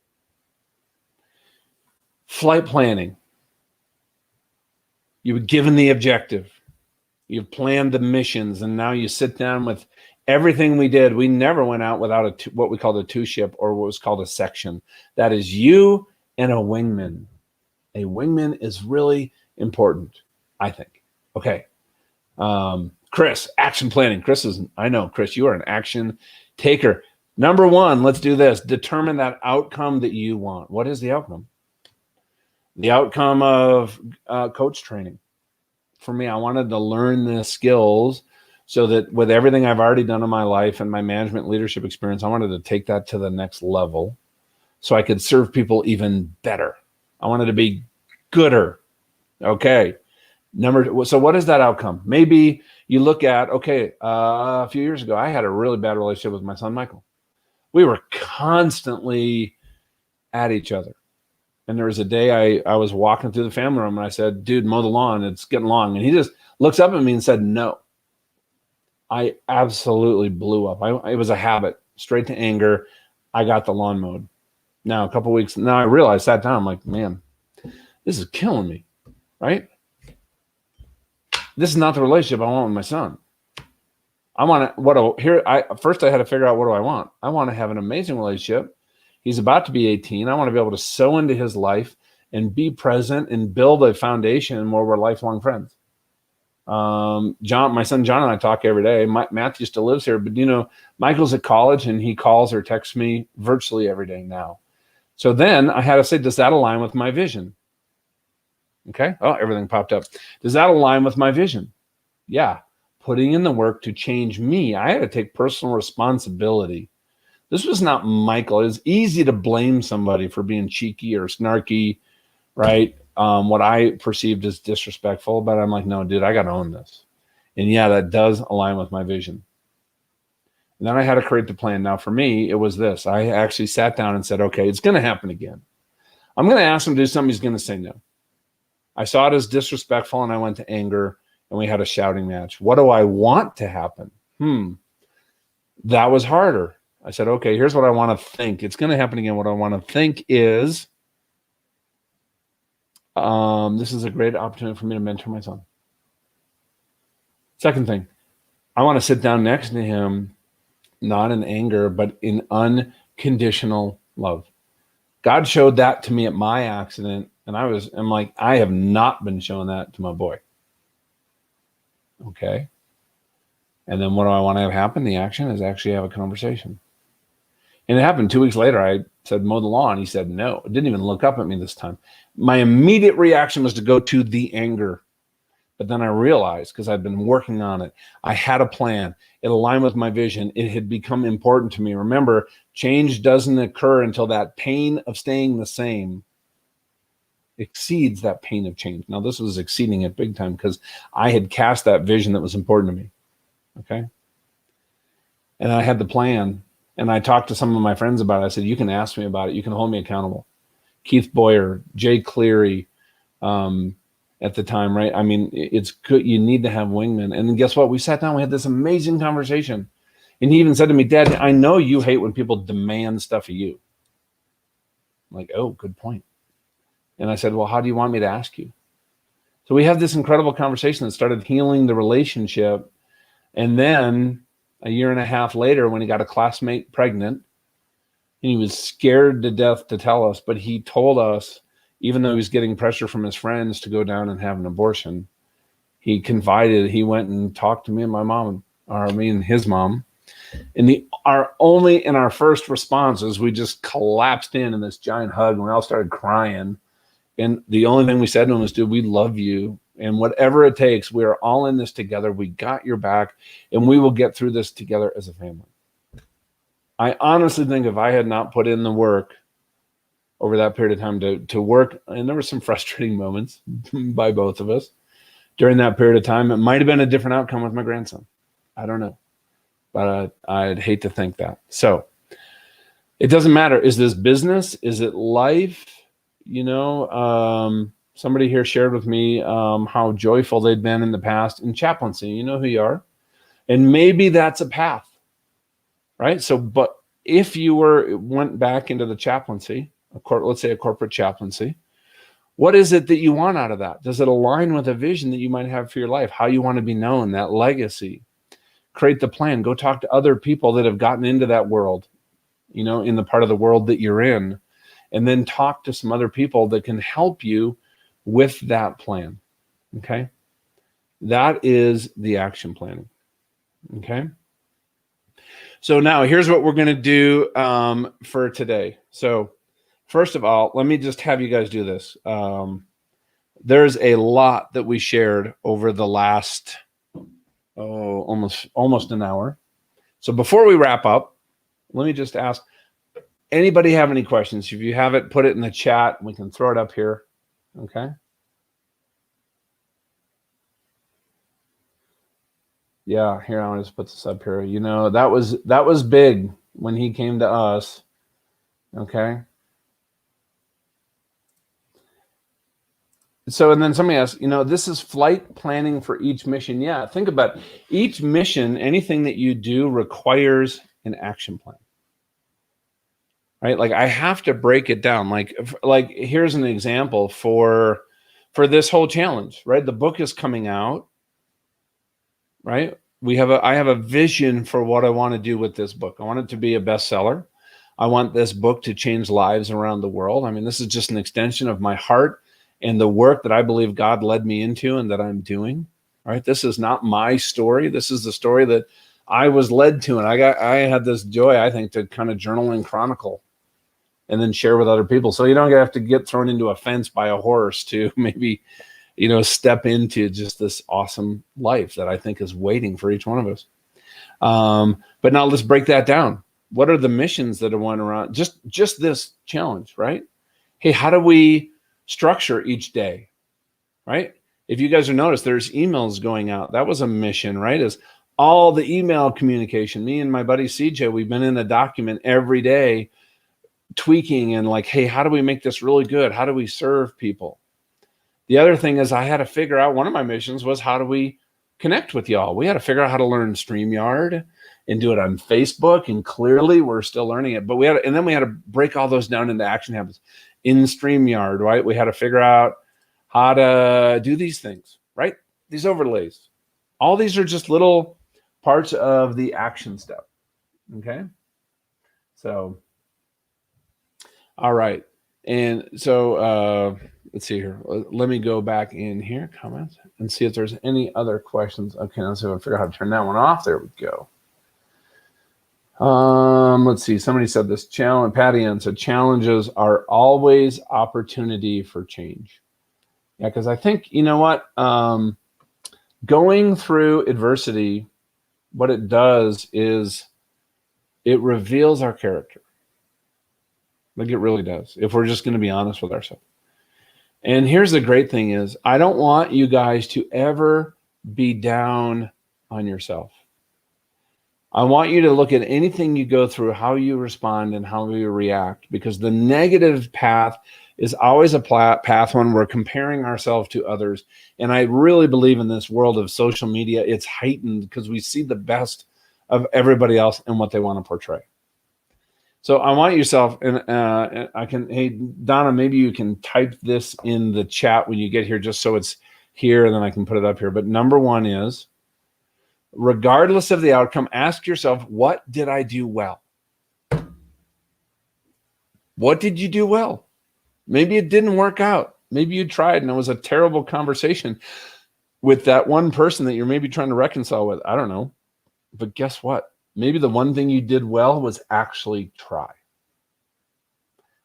Flight planning. You were given the objective. You've planned the missions, and now you sit down with everything we did. We never went out without what we called a 2-ship, or what was called a section. That is you and a wingman. A wingman is really important, I think. Okay. Chris, action planning. I know, Chris, you are an action taker. Number one, let's do this. Determine that outcome that you want. What is the outcome? The outcome of coach training. For me, I wanted to learn the skills so that with everything I've already done in my life and my management leadership experience, I wanted to take that to the next level so I could serve people even better. I wanted to be gooder. Okay. So what is that outcome? Maybe you look at, okay, a few years ago, I had a really bad relationship with my son, Michael. We were constantly at each other. And there was a day I was walking through the family room and I said, dude, mow the lawn. It's getting long. And he just looks up at me and said, no. I absolutely blew up. It was a habit, straight to anger. I got the lawn mowed. Now, a couple of weeks, now I realized, sat down, I'm like, man, this is killing me, right? This is not the relationship I want with my son. I want to, first I had to figure out, what do I want? I want to have an amazing relationship. He's about to be 18. I want to be able to sow into his life and be present and build a foundation where we're lifelong friends. My son John and I talk every day. Matthew still lives here, but Michael's at college and he calls or texts me virtually every day now. So then I had to say, does that align with my vision? Okay. Oh, everything popped up. Does that align with my vision? Yeah. Putting in the work to change me. I had to take personal responsibility. This was not Michael. It's easy to blame somebody for being cheeky or snarky, right? What I perceived as disrespectful, but I'm like, no, dude, I got to own this. And yeah, that does align with my vision. And then I had to create the plan. Now for me, it was this. I actually sat down and said, okay, it's going to happen again. I'm going to ask him to do something. He's going to say no. I saw it as disrespectful and I went to anger and we had a shouting match. What do I want to happen? That was harder. I said, okay, here's what I want to think. It's going to happen again. What I want to think is, this is a great opportunity for me to mentor my son. Second thing, I want to sit down next to him, not in anger, but in unconditional love. God showed that to me at my accident. And I'm like, I have not been showing that to my boy. Okay. And then what do I want to have happen? The action is actually have a conversation. And it happened 2 weeks later. I said, mow the lawn. He said, no. It didn't even look up at me this time. My immediate reaction was to go to the anger. But then I realized, because I'd been working on it, I had a plan. It aligned with my vision. It had become important to me. Remember, change doesn't occur until that pain of staying the same exceeds that pain of change. Now, this was exceeding it big time because I had cast that vision that was important to me. Okay. And I had the plan. And I talked to some of my friends about it. I said, you can ask me about it. You can hold me accountable. Keith Boyer, Jay Cleary, at the time, right? I mean, it's good. You need to have wingmen. And then guess what? We sat down, we had this amazing conversation. And he even said to me, Dad, I know you hate when people demand stuff of you. I'm like, oh, good point. And I said, well, how do you want me to ask you? So we had this incredible conversation that started healing the relationship. And then a year and a half later, when he got a classmate pregnant, and he was scared to death to tell us, but he told us, even though he was getting pressure from his friends to go down and have an abortion, he confided, he went and talked to me and my mom, or me and his mom. And our first response is we just collapsed in this giant hug and we all started crying. And the only thing we said to him was, dude, we love you. And whatever it takes, we are all in this together. We got your back and we will get through this together as a family. I honestly think if I had not put in the work over that period of time to work, and there were some frustrating moments by both of us during that period of time, it might have been a different outcome with my grandson. I don't know, but I'd hate to think that. So it doesn't matter. Is this business? Is it life? Somebody here shared with me how joyful they'd been in the past in chaplaincy. You know who you are. And maybe that's a path, right? So, but if you went back into the chaplaincy, let's say a corporate chaplaincy, what is it that you want out of that? Does it align with a vision that you might have for your life? How you want to be known, that legacy? Create the plan. Go talk to other people that have gotten into that world, in the part of the world that you're in, and then talk to some other people that can help you with that plan. Okay. That is the action planning. Okay. So now here's what we're going to do for today. So first of all, let me just have you guys do this. There's a lot that we shared over the last, almost an hour. So before we wrap up, let me just ask, anybody have any questions? If you have it, put it in the chat. We can throw it up here. Okay. Yeah, here, I want to just put this up here. You know, that was big when he came to us. Okay. So, and then somebody asked, you know, this is flight planning for each mission. Yeah, think about it. Each mission, anything that you do requires an action plan. Right? Like I have to break it down. Like here's an example for this whole challenge, right? The book is coming out. Right? I have a vision for what I want to do with this book. I want it to be a bestseller. I want this book to change lives around the world. I mean, this is just an extension of my heart and the work that I believe God led me into and that I'm doing. Right? This is not my story. This is the story that I was led to, and I had this joy, I think, to kind of journal and chronicle and then share with other people. So you don't have to get thrown into a fence by a horse to maybe, you know, step into just this awesome life that I think is waiting for each one of us. But now let's break that down. What are the missions that are going around? Just this challenge, right? Hey, how do we structure each day, right? If you guys have noticed, there's emails going out. That was a mission, right? Is all the email communication. Me and my buddy CJ, we've been in a document every day, tweaking and like, hey, how do we make this really good? How do we serve people? The other thing is I had to figure out, one of my missions was, how do we connect with y'all? We had to figure out how to learn StreamYard and do it on Facebook. And clearly we're still learning it, but we had to break all those down into action habits in StreamYard, right? We had to figure out how to do these things, right? These overlays. All these are just little parts of the action step. Okay. So, all right. And so, let's see here. Let me go back in here, comments, and see if there's any other questions. Okay, let's see if I figure out how to turn that one off. There we go. Let's see. Somebody said this challenge. Patty Ann said challenges are always opportunity for change. Yeah, because I think, you know what? Going through adversity, what it does is it reveals our character. Like it really does, if we're just going to be honest with ourselves. And here's the great thing is, I don't want you guys to ever be down on yourself. I want you to look at anything you go through, how you respond and how you react, because the negative path is always a path when we're comparing ourselves to others. And I really believe in this world of social media, it's heightened because we see the best of everybody else and what they want to portray. So I want yourself, and I can, hey, Donna, maybe you can type this in the chat when you get here, just so it's here, and then I can put it up here. But number one is, regardless of the outcome, ask yourself, what did I do well? What did you do well? Maybe it didn't work out. Maybe you tried and it was a terrible conversation with that one person that you're maybe trying to reconcile with. I don't know. But guess what? Maybe the one thing you did well was actually try.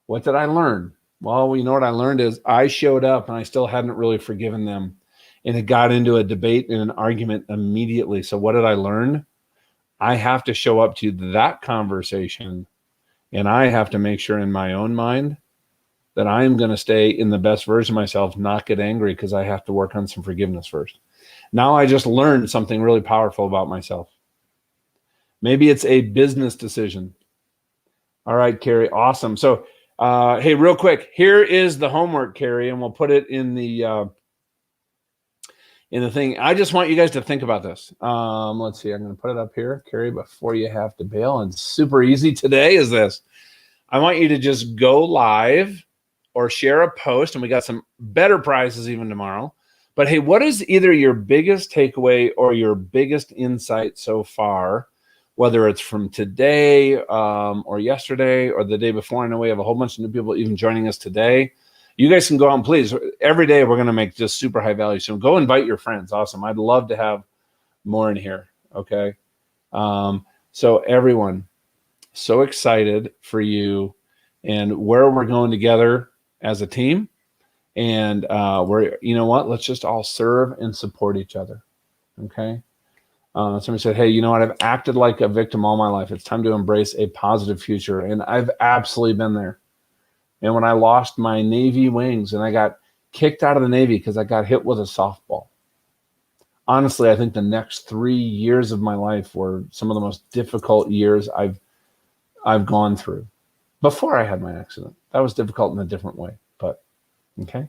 What did I learn? Well, you know what I learned is I showed up and I still hadn't really forgiven them. And it got into a debate and an argument immediately. So what did I learn? I have to show up to that conversation, and I have to make sure in my own mind that I am going to stay in the best version of myself, not get angry, because I have to work on some forgiveness first. Now I just learned something really powerful about myself. Maybe it's a business decision. All right, Carrie, awesome. So, hey, real quick, here is the homework, Carrie, and we'll put it in the thing. I just want you guys to think about this. Let's see, I'm going to put it up here, Carrie, before you have to bail. And super easy today is this. I want you to just go live or share a post, and we got some better prizes even tomorrow. But hey, what is either your biggest takeaway or your biggest insight so far, whether it's from today or yesterday or the day before? I know we have a whole bunch of new people even joining us today. You guys can go out and please, every day we're going to make just super high value. So go invite your friends. Awesome. I'd love to have more in here. Okay. So everyone, so excited for you and where we're going together as a team. And you know what? Let's just all serve and support each other. Okay. Somebody said, hey, you know what? I've acted like a victim all my life. It's time to embrace a positive future. And I've absolutely been there. And when I lost my Navy wings and I got kicked out of the Navy because I got hit with a softball, honestly, I think the next 3 years of my life were some of the most difficult years I've gone through before I had my accident. That was difficult in a different way, but okay.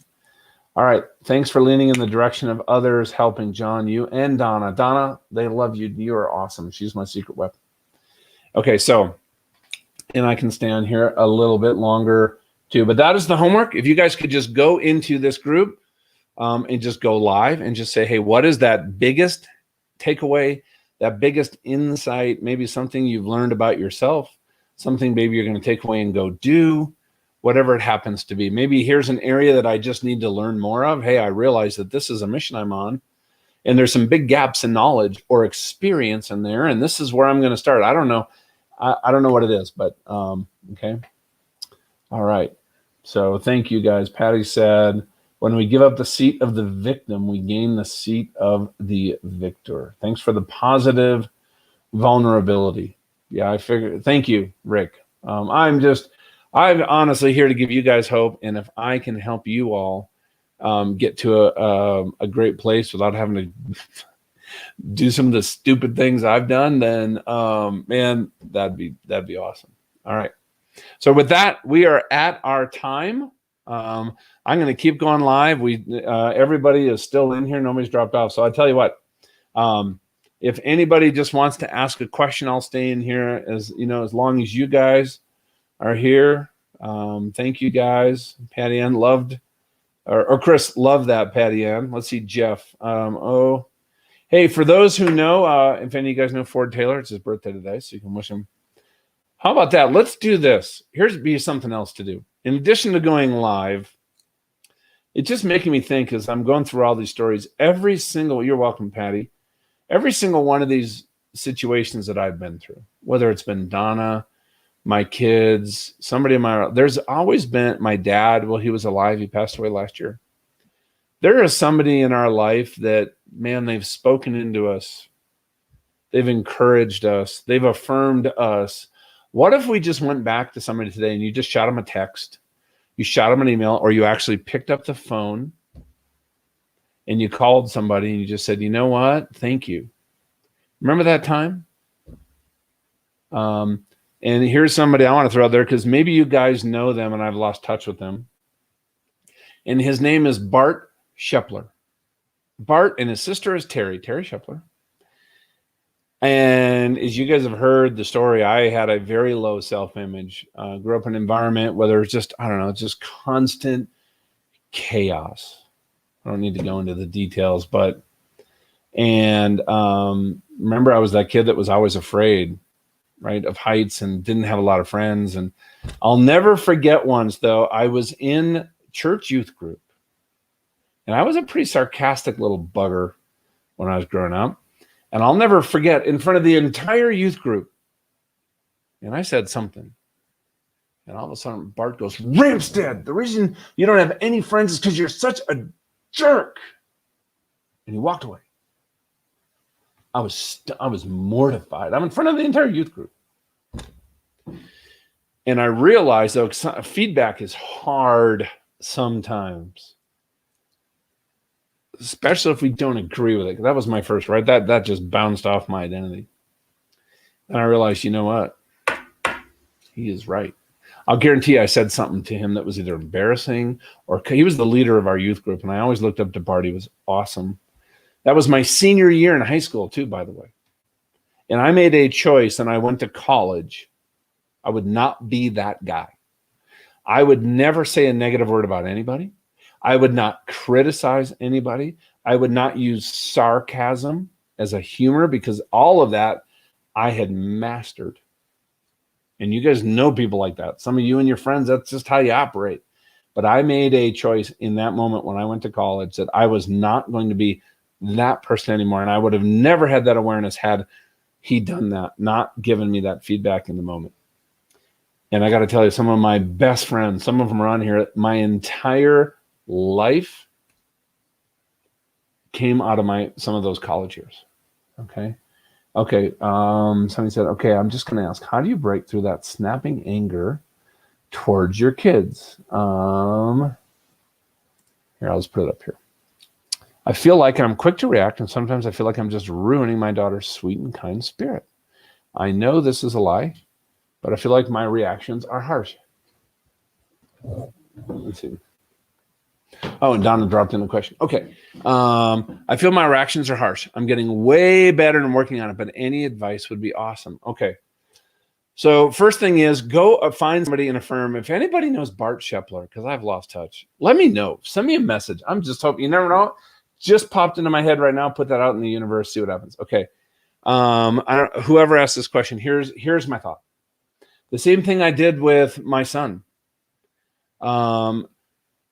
All right. Thanks for leaning in the direction of others, helping John, you, and Donna. Donna, they love you. You are awesome. She's my secret weapon. Okay, so, and I can stay on here a little bit longer too, but that is the homework. If you guys could just go into this group and just go live and just say, hey, what is that biggest takeaway, that biggest insight, maybe something you've learned about yourself, something maybe you're going to take away and go do, whatever it happens to be. Maybe here's an area that I just need to learn more of. Hey, I realize that this is a mission I'm on, and there's some big gaps in knowledge or experience in there, and this is where I'm going to start. I don't know. I don't know what it is, but okay. All right. So thank you, guys. Patty said, when we give up the seat of the victim, we gain the seat of the victor. Thanks for the positive vulnerability. Yeah, I figured. Thank you, Rick. I'm honestly here to give you guys hope, and if I can help you all get to a great place without having to do some of the stupid things I've done, then man, that'd be awesome. All right. So with that, we are at our time. I'm going to keep going live. Everybody is still in here. Nobody's dropped off. So I tell you what. If anybody just wants to ask a question, I'll stay in here as long as you guys are here. Thank you, guys. Patty Ann loved, or Chris loved that, Patty Ann. Let's see, Jeff. Hey, for those who know, if any of you guys know Ford Taylor, it's his birthday today, so you can wish him. How about that? Let's do this. Here's be something else to do. In addition to going live, it's just making me think as I'm going through all these stories, you're welcome, Patty. Every single one of these situations that I've been through, whether it's been Donna, my kids, there's always been my dad. Well, he was alive. He passed away last year. There is somebody in our life that, man, they've spoken into us. They've encouraged us. They've affirmed us. What if we just went back to somebody today and you just shot them a text, you shot them an email, or you actually picked up the phone and you called somebody and you just said, you know what? Thank you. Remember that time? And here's somebody I want to throw out there because maybe you guys know them and I've lost touch with them. And his name is Bart Shepler. Bart and his sister is Terry Shepler. And as you guys have heard the story, I had a very low self-image. Grew up in an environment where there's just, just constant chaos. I don't need to go into the details, remember I was that kid that was always afraid, right, of heights and didn't have a lot of friends. And I'll never forget once, though, I was in church youth group, and I was a pretty sarcastic little bugger when I was growing up. And I'll never forget, in front of the entire youth group, and I said something. And all of a sudden, Bart goes, Ramstead, the reason you don't have any friends is because you're such a jerk. And he walked away. I was mortified. I'm in front of the entire youth group. And I realized, though, feedback is hard sometimes, especially if we don't agree with it. That was my first, right? That just bounced off my identity. And I realized, you know what? He is right. I'll guarantee I said something to him that was either embarrassing or he was the leader of our youth group. And I always looked up to Bart. He was awesome. That was my senior year in high school too, by the way. And I made a choice and I went to college. I would not be that guy. I would never say a negative word about anybody. I would not criticize anybody. I would not use sarcasm as a humor because all of that I had mastered. And you guys know people like that. Some of you and your friends, that's just how you operate. But I made a choice in that moment when I went to college that I was not going to be that person anymore. And I would have never had that awareness had he done that, not given me that feedback in the moment. And I got to tell you, some of my best friends, some of them are on here, my entire life came out of some of those college years. Okay. Somebody said, okay, I'm just going to ask, how do you break through that snapping anger towards your kids? Here, I'll just put it up here. I feel like I'm quick to react, and sometimes I feel like I'm just ruining my daughter's sweet and kind spirit. I know this is a lie, but I feel like my reactions are harsh. Let's see. Oh, and Donna dropped in a question. Okay. I feel my reactions are harsh. I'm getting way better and working on it, but any advice would be awesome. Okay. So first thing is go find somebody in a firm. If anybody knows Bart Shepler, because I've lost touch, let me know. Send me a message. I'm just hoping. You never know. Just popped into my head right now. Put that out in the universe. See what happens. Okay. Whoever asked this question, here's my thought. The same thing I did with my son.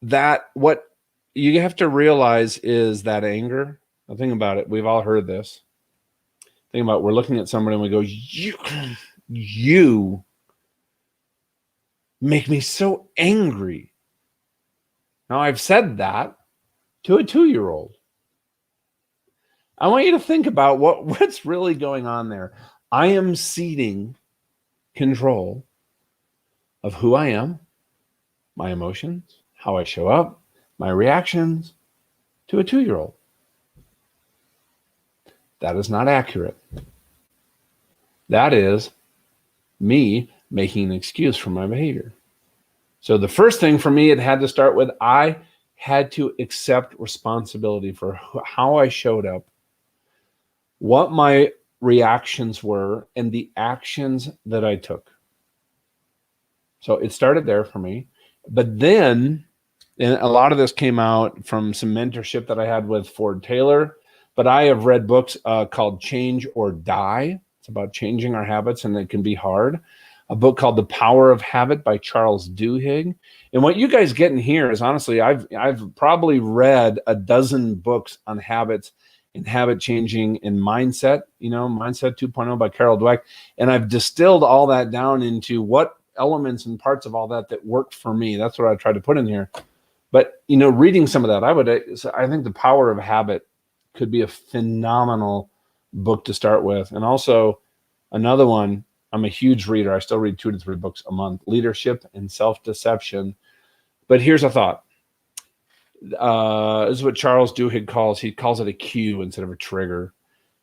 That what you have to realize is that anger. Now think about it. We've all heard this. Think about it. We're looking at somebody and we go, you make me so angry. Now I've said that to a 2-year-old. I want you to think about what's really going on there. I am ceding control of who I am, my emotions, how I show up, my reactions to a 2-year-old. That is not accurate. That is me making an excuse for my behavior. So the first thing for me, it had to start with, I had to accept responsibility for how I showed up, what my reactions were, and the actions that I took. So it started there for me. But then, and a lot of this came out from some mentorship that I had with Ford Taylor, but I have read books called Change or Die. It's about changing our habits, and it can be hard. A book called The Power of Habit by Charles Duhigg. And what you guys get in here is, honestly, I've probably read a dozen books on habits and habit changing and mindset, Mindset 2.0 by Carol Dweck. And I've distilled all that down into what elements and parts of all that worked for me. That's what I tried to put in here. But, reading some of that, I think The Power of Habit could be a phenomenal book to start with. And also another one, I'm a huge reader. I still read 2 to 3 books a month, Leadership and Self-Deception. But here's a thought. This is what Charles Duhigg calls it a cue instead of a trigger.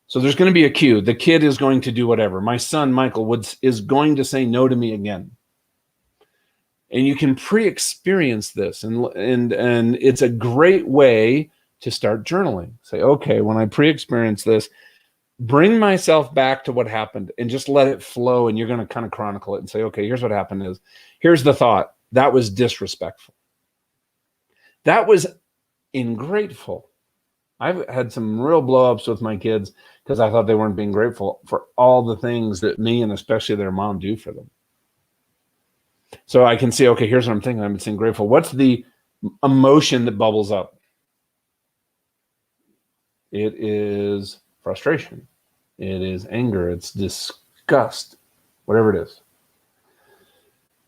So there's going to be a cue. The kid is going to do whatever. My son, Michael, is going to say no to me again. And you can pre-experience this. And it's a great way to start journaling. Say, okay, when I pre-experience this, bring myself back to what happened and just let it flow. And you're going to kind of chronicle it and say, okay, here's what happened. Here's the thought. That was disrespectful. That was ingrateful. I've had some real blow-ups with my kids because I thought they weren't being grateful for all the things that me and especially their mom do for them. So I can see, okay, here's what I'm thinking. I'm saying grateful. What's the emotion that bubbles up? It is frustration. It is anger. It's disgust, whatever it is.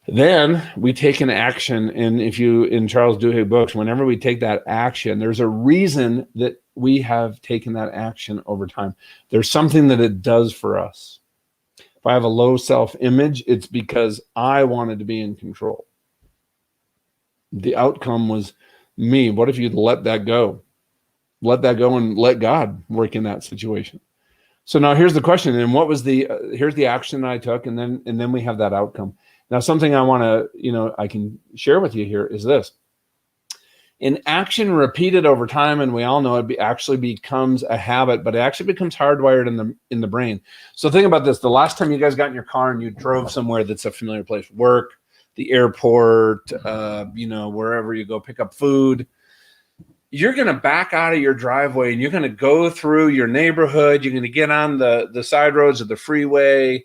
Then we take an action. And in Charles Duhigg books, whenever we take that action, there's a reason that we have taken that action over time. There's something that it does for us. If I have a low self-image, it's because I wanted to be in control. The outcome was me. What if you'd let that go? Let that go and let God work in that situation. So now here's the question. And what was here's the action that I took. And then we have that outcome. Now, something I want to, I can share with you here is this. In action repeated over time, and we all know it actually becomes a habit, but it actually becomes hardwired in the brain. So think about this. The last time you guys got in your car and you drove somewhere that's a familiar place, work, the airport, wherever you go pick up food, you're going to back out of your driveway and you're going to go through your neighborhood. You're going to get on the side roads of the freeway,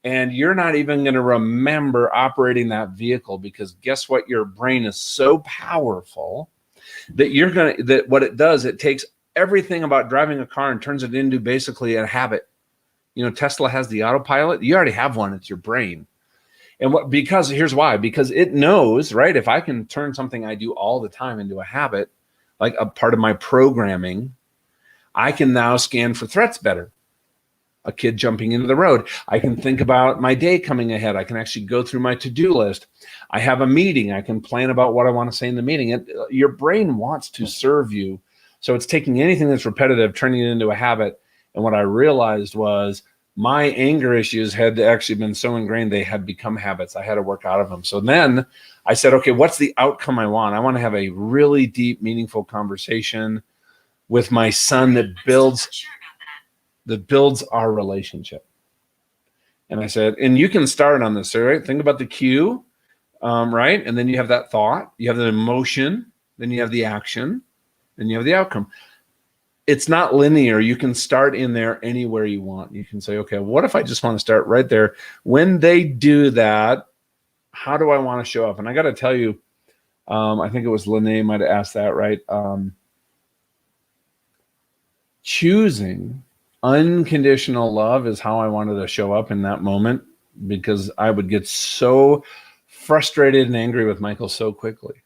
and you're not even going to remember operating that vehicle, because guess what? Your brain is so powerful that what it does, it takes everything about driving a car and turns it into basically a habit. Tesla has the autopilot. You already have one. It's your brain. And because here's why, because it knows, right? If I can turn something I do all the time into a habit, like a part of my programming, I can now scan for threats better. A kid jumping into the road. I can think about my day coming ahead. I can actually go through my to-do list. I have a meeting. I can plan about what I want to say in the meeting. Your brain wants to serve you. So it's taking anything that's repetitive, turning it into a habit. And what I realized was my anger issues had actually been so ingrained, they had become habits. I had to work out of them. So then I said, okay, what's the outcome I want? I want to have a really deep, meaningful conversation with my son that builds our relationship. And I said, and you can start on this, right? Think about the cue, right? And then you have that thought, you have the emotion, then you have the action, then you have the outcome. It's not linear. You can start in there anywhere you want. You can say, okay, what if I just want to start right there? When they do that, how do I want to show up? And I got to tell you, I think it was Lene might have asked that, right? Choosing unconditional love is how I wanted to show up in that moment, because I would get so frustrated and angry with Michael so quickly.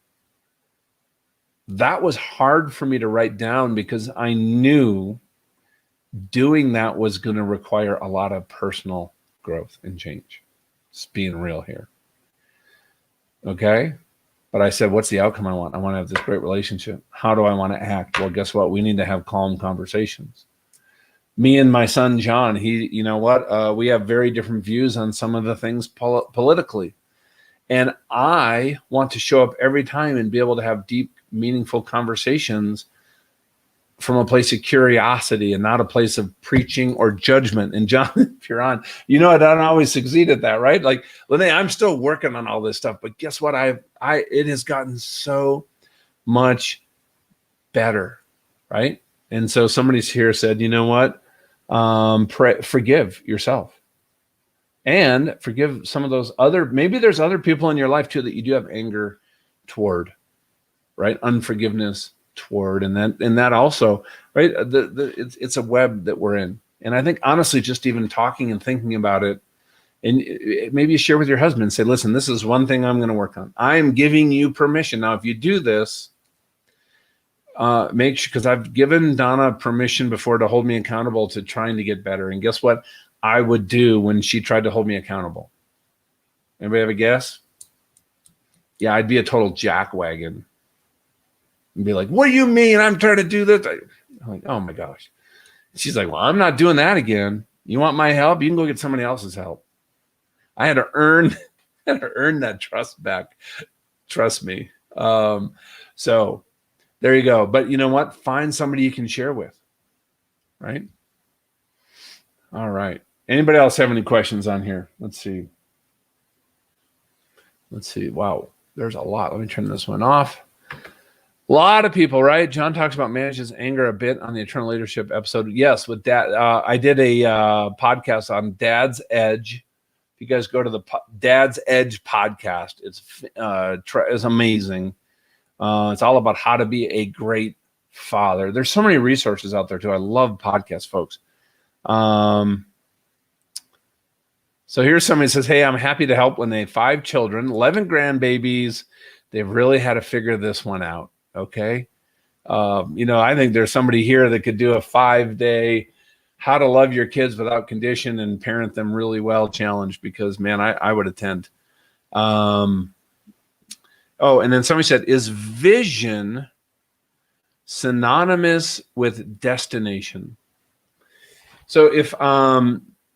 That was hard for me to write down because I knew doing that was going to require a lot of personal growth and change. Just being real here. Okay? But I said, what's the outcome I want? I want to have this great relationship. How do I want to act? Well, guess what? We need to have calm conversations. Me and my son, John, we have very different views on some of the things politically. And I want to show up every time and be able to have deep, meaningful conversations from a place of curiosity and not a place of preaching or judgment. And John, if you're on, I don't always succeed at that, right? Like, Lene, I'm still working on all this stuff, but guess what? It has gotten so much better, right? And so somebody's here said, you know what? Forgive yourself. And forgive some of those maybe there's other people in your life too that you do have anger toward, right? Unforgiveness toward, and that also, right? It's a web that we're in. And I think honestly, just even talking and thinking about it, and maybe you share with your husband and say, listen, this is one thing I'm going to work on. I am giving you permission. Now, if you do this, make sure, because I've given Donna permission before to hold me accountable to trying to get better. And guess what I would do when she tried to hold me accountable? Anybody have a guess? Yeah, I'd be a total jackwagon and be like, what do you mean I'm trying to do this? I'm like, oh my gosh. She's like, well, I'm not doing that again. You want my help? You can go get somebody else's help. I had to earn that trust back. Trust me. So there you go. But you know what? Find somebody you can share with, right? All right. Anybody else have any questions on here? Let's see. Wow, there's a lot. Let me turn this one off. A lot of people, right? John talks about manages anger a bit on the Eternal Leadership episode. Yes, with Dad. I did a podcast on Dad's Edge. If you guys go to the Dad's Edge podcast, it's amazing. It's all about how to be a great father. There's so many resources out there too. I love podcasts, folks. So here's somebody who says, hey, I'm happy to help when they have 5 children, 11 grandbabies. They've really had to figure this one out. Okay. I think there's somebody here that could do a 5-day how to love your kids without condition and parent them really well challenge, because man, I would attend. And then somebody said, is vision synonymous with destination? So if,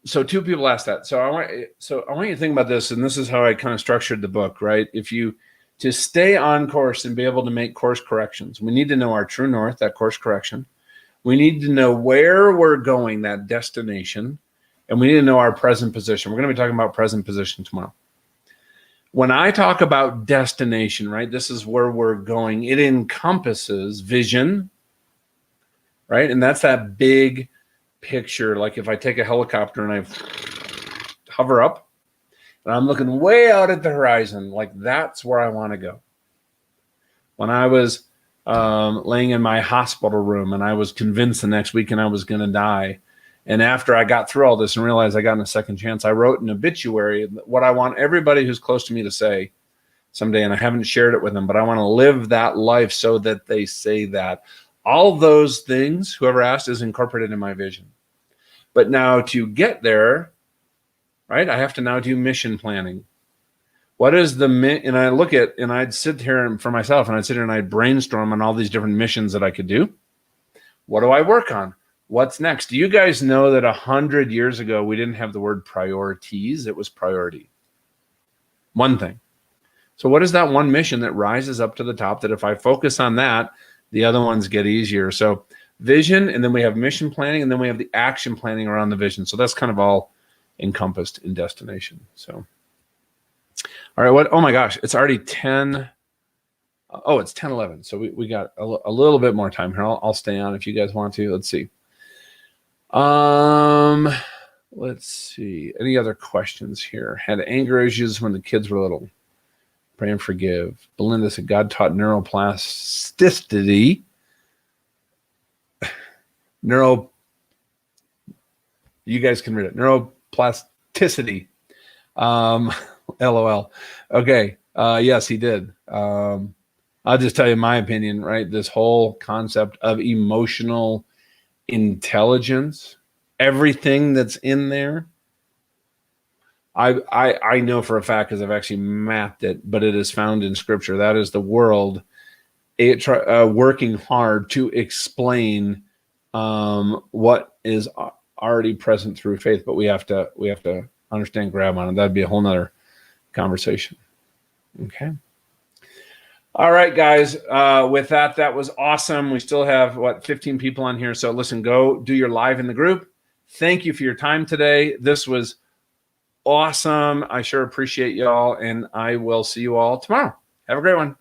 so 2 people asked that. So I want you to think about this, and this is how I kind of structured the book, right? To stay on course and be able to make course corrections, we need to know our true north, that course correction. We need to know where we're going, that destination, and we need to know our present position. We're going to be talking about present position tomorrow. When I talk about destination, right, this is where we're going. It encompasses vision, right? And that's that big picture. Like if I take a helicopter and I hover up and I'm looking way out at the horizon, like that's where I want to go. When I was laying in my hospital room and I was convinced the next weekend I was going to die, And after I got through all this and realized I got a second chance, I wrote an obituary, what I want everybody who's close to me to say someday, and I haven't shared it with them, but I want to live that life so that they say that. All those things, whoever asked, is incorporated in my vision. But now to get there, right, I have to now do mission planning. What is and I look at, and I'd sit here for myself, and I'd sit here and I'd brainstorm on all these different missions that I could do. What do I work on? What's next? Do you guys know that 100 years ago, we didn't have the word priorities? It was priority. One thing. So what is that one mission that rises up to the top that if I focus on that, the other ones get easier? So vision, and then we have mission planning, and then we have the action planning around the vision. So that's kind of all encompassed in destination. So, all right, oh my gosh, it's already 10. Oh, it's 10:11. So we got a little bit more time here. I'll stay on if you guys want to. Let's see. Let's see. Any other questions here? Had anger issues when the kids were little. Pray and forgive. Belinda said God taught neuroplasticity. You guys can read it. Neuroplasticity. LOL. Okay. Yes, he did. I'll just tell you my opinion, right? This whole concept of emotional intelligence, everything that's in there, I know for a fact because I've actually mapped it, but it is found in scripture. That is the world working hard to explain what is already present through faith, but we have to understand, grab on it. That'd be a whole nother conversation. Okay. All right, guys. With that was awesome. We still have 15 people on here. So listen, go do your live in the group. Thank you for your time today. This was awesome. I sure appreciate y'all, and I will see you all tomorrow. Have a great one.